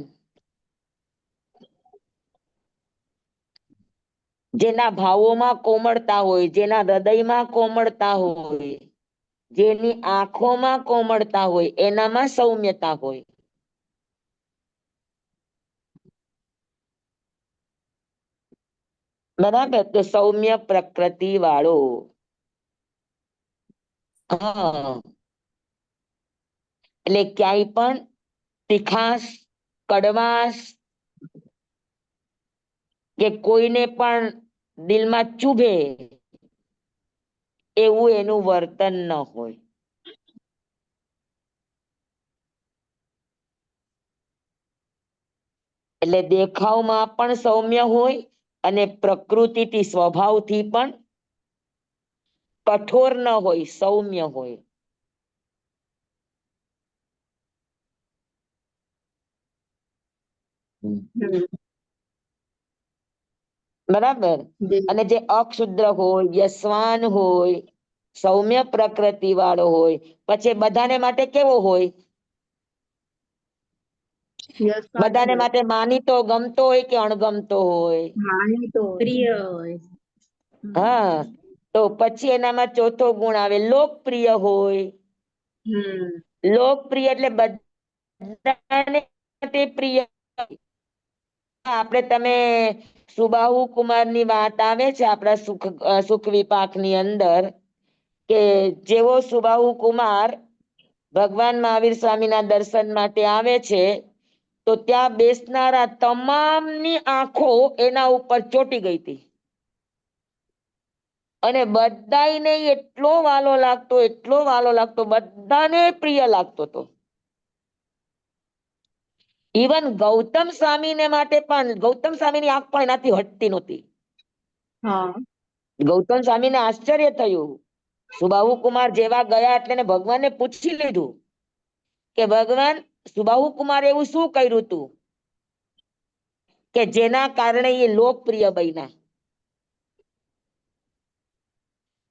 જેના ભાવોમાં કોમળતા હોય, જેના હૃદયમાં કોમળતા હોય, જેની આંખોમાં કોમળતા હોય, એનામાં સૌમ્યતા હોય. બરાબર. તો સૌમ્ય પ્રકૃતિ વાળો. હા, એટલે ક્યાંય પણ તીખાસ, કડવાશ કે કોઈને પણ દિલમાં ચૂભે એવું એનું વર્તન ન હોય. એટલે દેખાવમાં પણ સૌમ્ય હોય અને પ્રકૃતિથી, સ્વભાવથી પણ કઠોર ન હોય, સૌમ્ય હોય. બરાબર. જી. અને જે અક્ષુદ્ર હોય, યશવાન હોય, સૌમ્ય પ્રકૃતિ વાળો હોય, પછી બધાને માટે કેવો હોય? યશવાન બધાને હોય. માટે માનીતો ગમતો હોય કે અણગમતો હોય? માનીતો હોય. પ્રિય હોય. હા, તો પછી એનામાં ચોથો ગુણ આવે લોકપ્રિય હોય. હમ લોકપ્રિય એટલે બધાને માટે પ્રિય. આપણે તમે સુબાહુ કુમારની વાત આવે છે આપણા સુખ વિપાકની અંદર, કે જેવો સુબાહુ કુમાર ભગવાન મહાવીર સ્વામીના દર્શન માટે આવે છે, તો ત્યાં બેસનારા તમામની આંખો એના ઉપર ચોટી ગઈ હતી. અને બધાને એટલો વાલો લાગતો, બધાને પ્રિય લાગતો હતો. ઇવન ગૌતમ સ્વામીને માટે પણ, ગૌતમ સ્વામીની આંખ પણ એનાથી હટતી નહોતી. હા ગૌતમ સ્વામીને આશ્ચર્ય થયું. સુબાહુ કુમાર જેવા ગયા એટલે એને ભગવાનને પૂછી લીધું કે ભગવાન, સુબાહુ કુમાર એવું શું કર્યું તું કે જેના કારણે એ લોકપ્રિય બન્યા?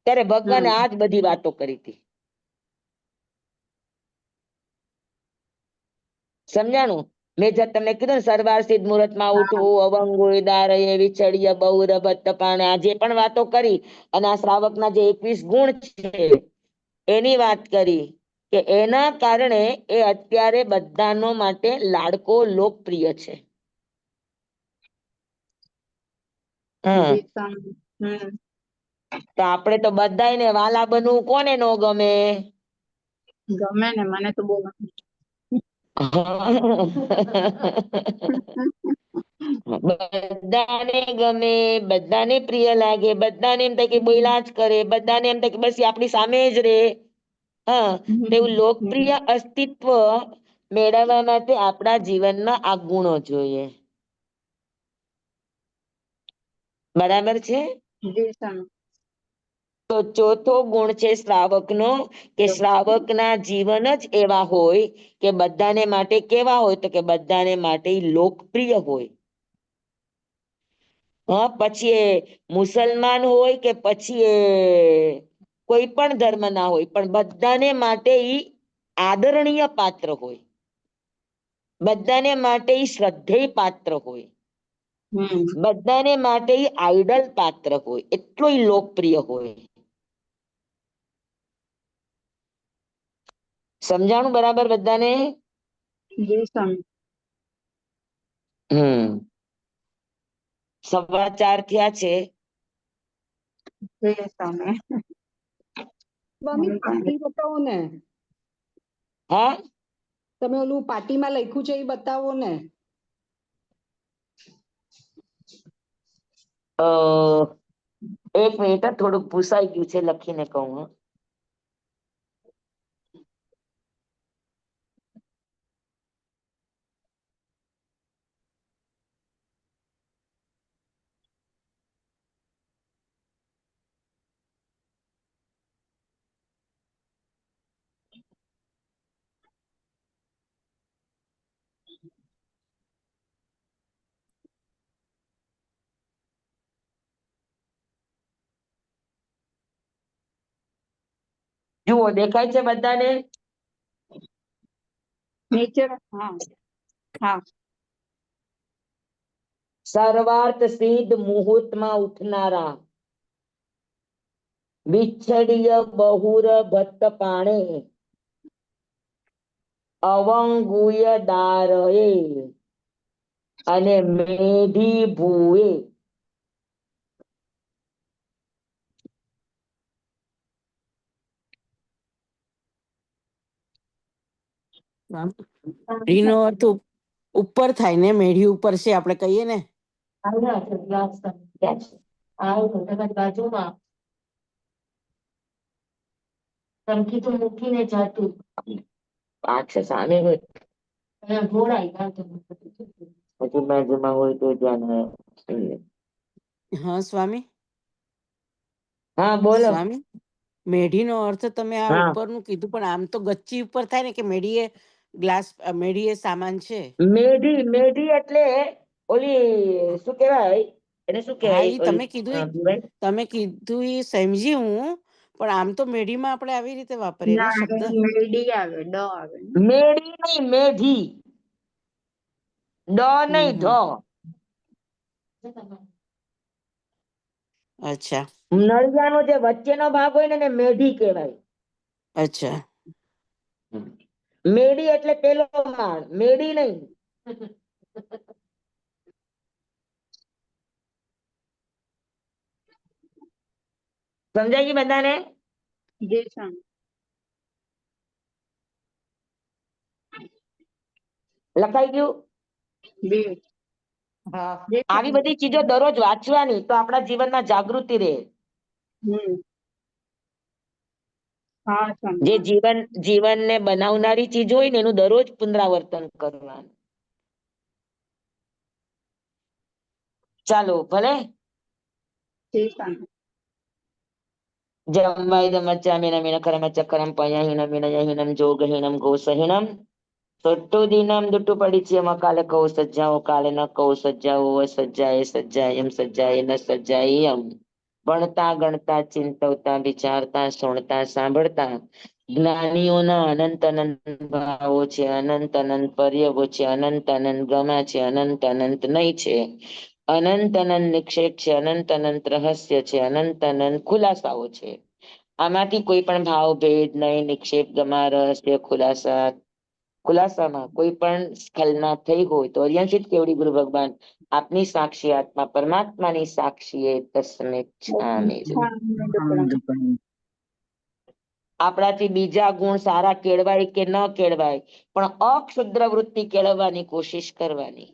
ત્યારે ભગવાને આ જ બધી વાતો કરી હતી. સમજાણું? મેં જે તમને કીધું ને, સરવાર સિદ્ધ મુહૂર્તમાં ઉઠવું, અવંગુય દારયે વિચળ્ય બહુરભટ્ટ પાણે, આ જે પણ વાતો કરી, અને આ શ્રાવકના જે 21 ગુણ છે એની વાત કરી, કે એના કારણે એ અત્યારે બધાનો માટે લાડકો, લોકપ્રિય છે. હા, જી સ્વામી. તો આપણે તો બધાયને વાલા બનવું કોને નો ગમે? ગમે ને, મને તો બહુ ગમે. બધાને ગમે, બધાને પ્રિય લાગે, બધાને એમ થાય કે બોલ્યા જ કરે, બધાને એમ થાય કે બસ એ આપણી સામે જ રે. હા, તેવું લોકપ્રિય અસ્તિત્વ મેળવવા માટે આપણા જીવનમાં આ ગુણો જોઈએ. બરાબર છે? જી સ્વામી. તો ચોથો ગુણ છે શ્રાવકનો, કે શ્રાવકના જીવન જ એવા હોય કે બધાને માટે કેવા હોય? તો કે બધાને માટે લોકપ્રિય હોય. હા, પછી એ મુસલમાન હોય કે પછી એ કોઈ પણ ધર્મના હોય, પણ બધાને માટે ઈ આદરણીય પાત્ર હોય. બધાને માટે ઈ શ્રદ્ધેય પાત્ર હોય. બધાને માટે ઈ આઈડલ પાત્ર હોય, એટલો ઈ લોકપ્રિય હોય. સમજાણું બરાબર બધાને? જી સ્વામી. હમ 4:15 થયા છે. જી સ્વામી. સ્વામી પાટી બતાવો ને. હા, તમે ઓલું પાટીમાં લખ્યું છે એ બતાવો ને. એક મિનિટ, થોડુંક ભૂસાઈ ગયું છે, લખીને કહું. હં. જુઓ, દેખાય છે બધાને? નીચે. હા હા. સર્વાર્થ સિદ્ધ મુહૂર્તમાં ઉઠનારા, વિચ્છડીય બહુર ભટ્ટ પાણે, અવંગુય દારએ અને મેઢી ભૂએ. મેઢીનો અર્થ ઉપર થાય ને, મેઢી ઉપર છે આપણે કહીએ ને. બાજુમાં ટંકી તો મૂકીને જાતું. પાછળ સામે હોય હજુ બાજુમાં હોય તો ધ્યાન. હા સ્વામી. હા, બોલો. સ્વામી, મેઢીનો અર્થ તમે આ હા, ઉપરનું કીધું, પણ આમ તો ગચ્ચી ઉપર થાય ને, કે મેઢીએ ગ્લાસ, મેઢીએ સામાન છે. મેઢી એટલે ઓલી શું કહેવાય, એને શું હા કહેવાય ઈ તમે કીધું બીબાઈ? તમે કીધું એ સમજી હું, પણ આમ તો મેઢીમાં આપણે આવી રીતે વાપરીએ ને ના શબ્દ. મેડી આવે ડ આવે ને. મેડી નહીં, મેઢી. ડ નહીં, હમ. ઢ. અચ્છા નળિયાનો જે વચ્ચેનો ભાગ હોય ને એને મેઢી કહેવાય. અચ્છા. મેડી એટલે પેલો માળ, મેડી નહીં. સમજાય ગઈ બધાને? જી સ્વામી. લખાઈ ગયું? બી હા જી આવી સ્વામી. બધી ચીજો દરરોજ વાંચવાની તો આપણા જીવનમાં જાગૃતિ રહે. હમ હા જે સ્વામી. જીવનને બનાવનારી ચીજ હોય ને એનું દરરોજ પુનરાવર્તન કરવાનું. ચાલો ભલે. જી સ્વામી. જમવાઈદમચ્ચામિનમિન કરમચક્કરમ પયહિનમિનયહિનમ જોગહિનમ ગોસહિનમ સટ્ટુદીનમ દુટ્ટુ પડીચ્યમ કાલે કૌ સજ્જાઓ કાલે ન કૌ સજ્જાઓ સજ્જાએ સજ્જાયમ સજ્જાએ ન સજ્જાયમ. ભણતા ગણતા ચિંતવતા વિચારતા સુણતા સાંભળતા જ્ઞાનીઓના અનંત અનંત ભાવો છે, અનંત અનંત પર્યવો છે, અનંત અનંત ગમા છે, અનંત અનંત નહીં છે, અનંત અનંત નિક્ષેપ છે, અનંત અનંત રહસ્ય છે, અનંત અનંત ખુલાસાઓ છે. આમાંથી કોઈ પણ ભાવ ભેદ નહીં, નિક્ષેપ ગમા રહસ્ય ખુલાસામાં કોઈ પણ સ્ખલના થઈ હોય તો અરિયંશિત કેવડી ગુરુ ભગવાન આપની સાક્ષી આત્મા પરમાત્માની સાક્ષીએ તસ્મે છામે. આપણાથી બીજા ગુણ સારા કેળવાય કે ન કેળવાય, પણ અક્ષુદ્ર વૃત્તિ કેળવવાની કોશિશ કરવાની.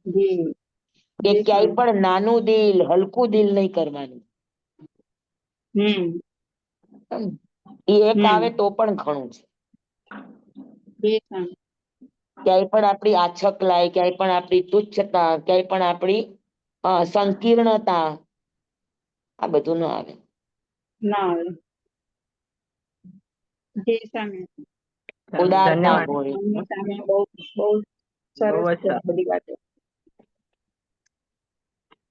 જી કે જી ક્યાંય સ્વામી. પણ નાનું દિલ, હલકું દિલ નહીં કરવાનું. હમ એ એક આવે તો પણ ઘણું છે. જી સ્વામી. ક્યાંય પણ આપણી આછક લાય, ક્યાંય પણ આપણી તુચ્છતા, ક્યાંય પણ આપણી સંકીર્ણતા, આ બધું ન આવે. ના આવે. જી સ્વામી. ઉદારતા હોય. આમની સામે બહુ બહુ સરસ છે આ બધી વાતો.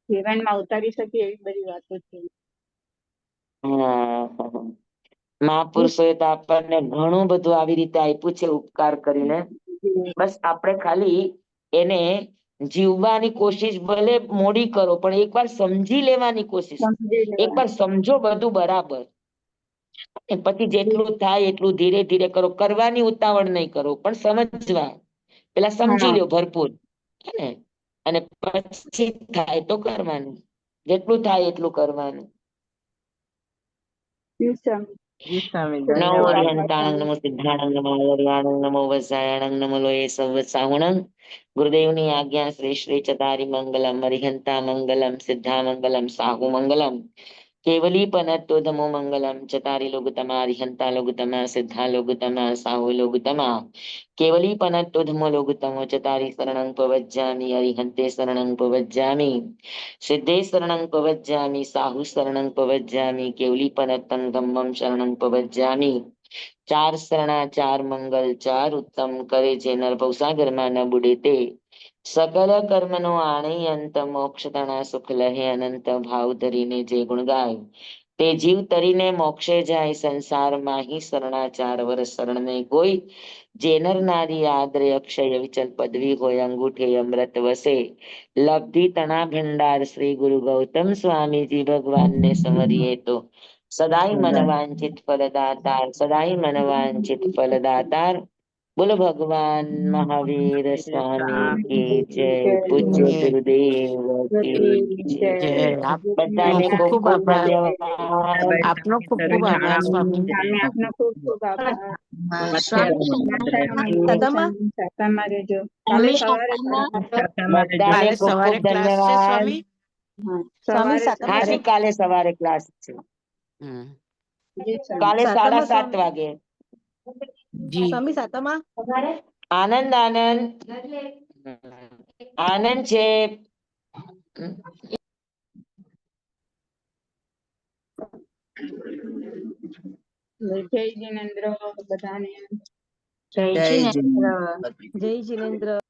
જીવનમાં ઉતારી શકીએ એવી બધી વાતો છે. મહાપુરુષોએ તો આપણને ઘણું બધું આવી રીતે આપ્યું છે ઉપકાર કરીને. બસ આપણે ખાલી એને જીવવાની કોશિશ ભલે મોડી કરો, પણ એકવાર સમજી લેવાની કોશિશ. સમજી એકવાર લેવાનું. સમજો બધું બરાબર, પછી જેટલું થાય એટલું ધીરે ધીરે કરો. કરવાની ઉતાવળ નહીં કરો, પણ સમજવા પેલા સમજી હા લ્યો ભરપૂર, હે? અને પછી થાય તો કરવાનું, જેટલું થાય એટલું કરવાનું. જી સ્વામી. નમો ધન્યવાદ અરિહંતાણંદ નમો સિદ્ધાણંદ નમો વરિયાણંદ નમો વસાયાણંદ નમો લોય સવ સાહુણંદ. ગુરુદેવની આજ્ઞા શ્રી શ્રી ચતારી મંગલમ અરિહંતા મંગલમ સિદ્ધા મંગલમ સાહુ મંગલમ કેવલી પનત્તો ધમો મંગલમ ચતારી લોગતમા અરિહંતા લોગતમા સિદ્ધા લોગતમા સાહુ લોગતમા કેવલી પનત્તો ધમો લોગતમો ચતારી શરણં પવજ્જામિ અરિહંતે શરણં પવજ્જામિ સિદ્ધે શરણં પવજ્જામિ સાહુ શરણં પવજ્જામિ કેવલી પનત્તં ધમ્મં શરણં પવજ્જામિ. ચાર શરણા ચાર મંગલ ચાર ઉત્તમ કરે છે નર ભવસાગરમાં ન બુડે તે સકલ કર્મનો આણિ અંત મોક્ષ તણા સુખ લહે અનંત ભાવ ધરીને જે ગુણ ગાય તે જીવ તરીને મોક્ષે જાય. સંસારમાં હિ શરણાચાર વર શરણ નહીં કોઈ, જે નર નારી આદરે અક્ષય વિચલ પદવી હોય અંગૂઠે અમૃત વસે. લબ્ધિ તણા ભંડાર શ્રી ગુરુ ગૌતમ સ્વામીજી ભગવાનને સમરીએ તો સદાય મનવાંચિત ફલદાતાર, સદાય મનવાંચિત ફલદાતાર. બોલો ભગવાન મહાવીર સ્વામી કી જય. પૂજ્ય ગુરુદેવ કી જય. જય. આપનો બધાને ખૂબ ખૂબ ખૂબ ખૂબ આભાર. ધન્યવાદ. આપનો ખૂબ ખૂબ આભાર સ્વામી. સ્વામી આપનો ખૂબ ખૂબ આભાર. સ્વામી સાતામાં રહેજો. કાલે સવારે બધાને કાલે ખૂબ ખૂબ સવારે ક્લાસ છે ધન્યવાદ. સ્વામી. હા સવારે હા જી, કાલે સવારે ક્લાસ છે. હમ. જી સ્વામી. કાલે 7:30 વાગે. જી. આનંદ આનંદ આનંદ છે. જય જિનેન્દ્ર બધાને. જય જિનેન્દ્ર. જય જિનેન્દ્ર.